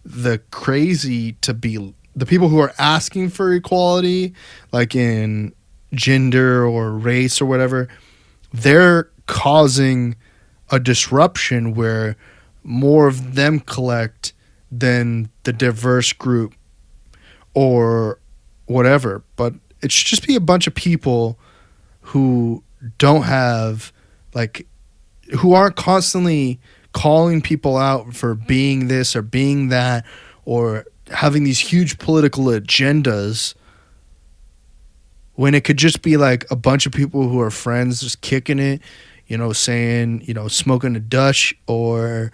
the crazy to be the people who are asking for equality, like in gender or race or whatever. They're causing a disruption where more of them collect than the diverse group or whatever. But it should just be a bunch of people who don't have, like, who aren't constantly calling people out for being this or being that or having these huge political agendas, when it could just be like a bunch of people who are friends just kicking it, saying, smoking a Dutch or,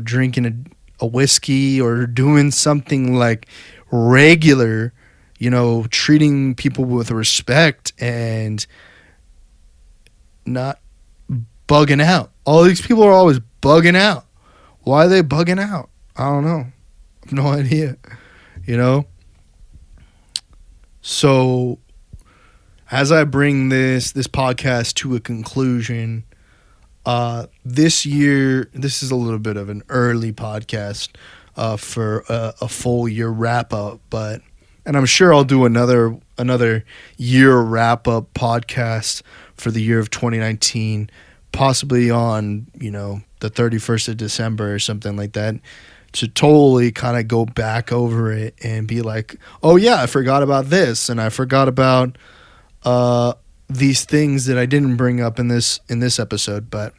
drinking a whiskey or doing something like regular, treating people with respect and not bugging out. All these people are always bugging out. Why are they bugging out? I don't know. I have no idea, So as I bring this podcast to a conclusion, this year, this is a little bit of an early podcast for a full year wrap up, and I'm sure I'll do another year wrap up podcast for the year of 2019, possibly on, the 31st of December or something like that, to totally kind of go back over it and be like, oh yeah, I forgot about this, and I forgot about these things that I didn't bring up in this episode. But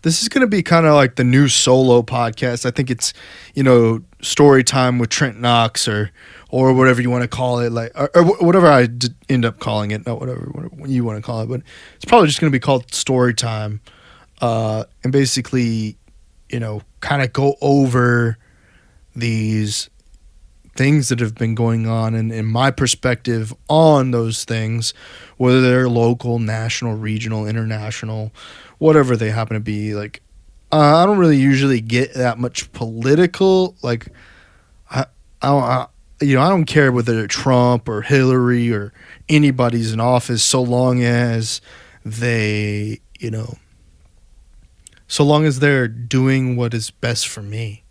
this is going to be kind of like the new solo podcast. I think it's, story time with Trent Knox or whatever you want to call it, like or whatever I end up calling it, not whatever you want to call it, but it's probably just going to be called Story Time, and basically, kind of go over these things that have been going on and my perspective on those things, whether they're local, national, regional, international, whatever they happen to be. Like, I don't really usually get that much political. Like, I I don't care whether Trump or Hillary or anybody's in office, so long as they, so long as they're doing what is best for me,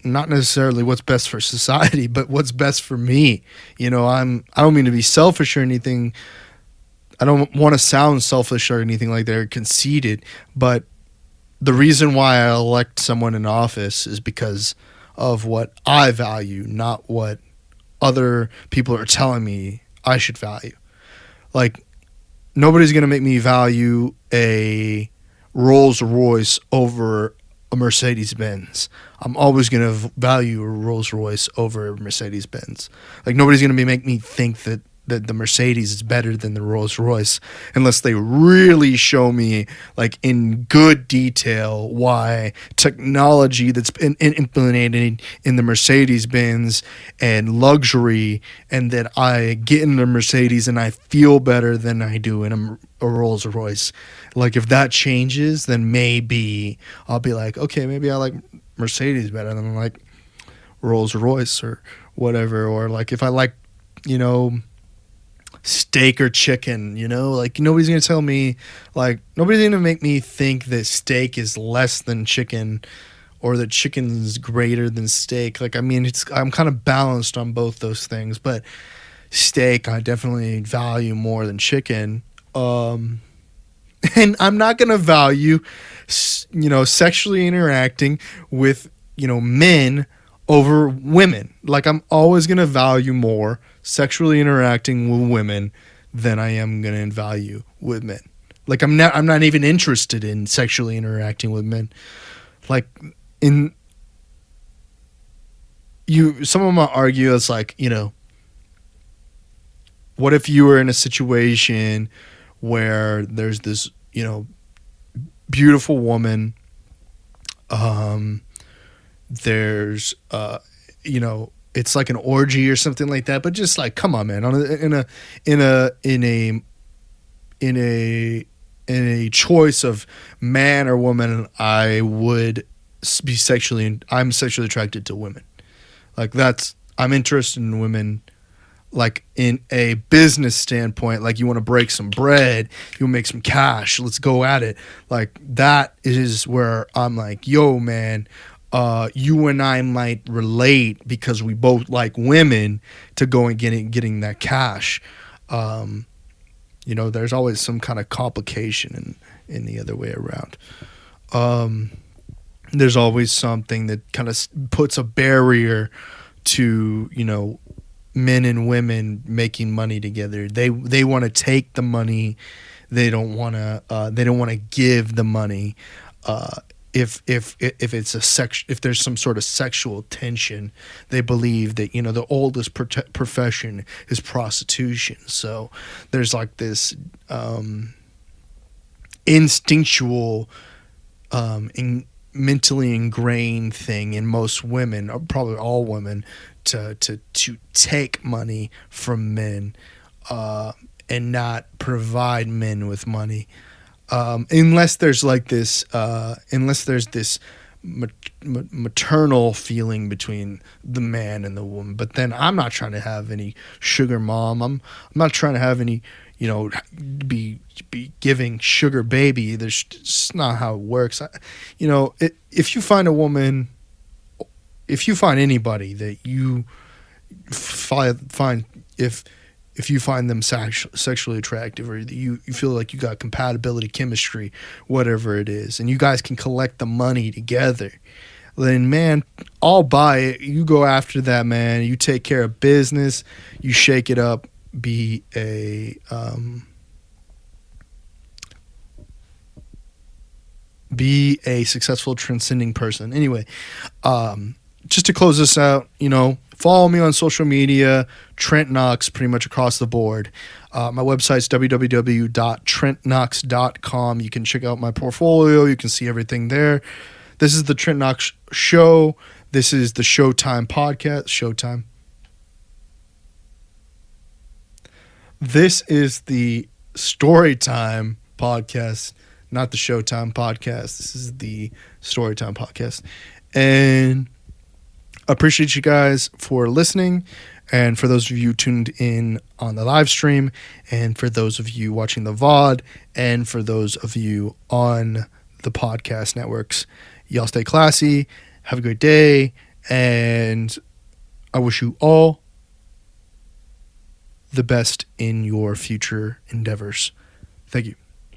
not necessarily what's best for society, but what's best for me. I don't mean to be selfish or anything. I don't want to sound selfish or anything like they're conceited, but the reason why I elect someone in office is because of what I value, not what other people are telling me I should value. Like, nobody's going to make me value a Rolls Royce over a Mercedes Benz. I'm always going to value a Rolls Royce over a Mercedes Benz. Like, nobody's going to make me think that the Mercedes is better than the Rolls Royce unless they really show me, like, in good detail why technology that's been implemented in the Mercedes Benz and luxury, and that I get in the Mercedes and I feel better than I do in a Rolls Royce. Like, if that changes, then maybe I'll be like, okay, maybe I like Mercedes better than like Rolls Royce or whatever. Or like if I like, steak or chicken, like nobody's going to tell me, like nobody's going to make me think that steak is less than chicken or that chicken is greater than steak. Like, I mean, I'm kind of balanced on both those things, but steak I definitely value more than chicken. And I'm not going to value, sexually interacting with, men over women. Like, I'm always going to value more sexually interacting with women than I am going to value with men. Like, I'm not even interested in sexually interacting with men. Like, someone might argue it's like, what if you were in a situation where there's this, beautiful woman, there's, it's like an orgy or something like that, but just like, come on, man, in a choice of man or woman, I'm sexually attracted to women. Like, I'm interested in women. Like, in a business standpoint, like, you want to break some bread, you want to make some cash, let's go at it. Like, that is where I'm like, yo, man, you and I might relate because we both like women to go and getting that cash. There's always some kind of complication in the other way around. There's always something that kind of puts a barrier to, men and women making money together. They want to take the money. They don't want to give the money. If there's some sort of sexual tension, they believe that the oldest profession is prostitution. So there's like this instinctual, mentally ingrained thing in most women, or probably all women, to take money from men and not provide men with money, unless there's like this maternal feeling between the man and the woman. But then I'm not trying to have any sugar mom. I'm not trying to have any, be giving sugar baby. There's just not how it works. If you find a woman, if you find anybody that you find, if you find them sexually attractive, or you feel like you got compatibility, chemistry, whatever it is, and you guys can collect the money together, then, man, I'll buy it. You go after that, man. You take care of business. You shake it up. Be a successful, transcending person. Anyway, just to close this out, follow me on social media, Trent Knox, pretty much across the board. My website's www.trentknox.com. You can check out my portfolio. You can see everything there. This is the Trent Knox Show. This is the Showtime podcast. Showtime. This is the Storytime podcast, not the Showtime podcast. This is the Storytime podcast. And Appreciate you guys for listening, and for those of you tuned in on the live stream, and for those of you watching the VOD, and for those of you on the podcast networks. Y'all stay classy, have a great day, and I wish you all the best in your future endeavors. Thank you.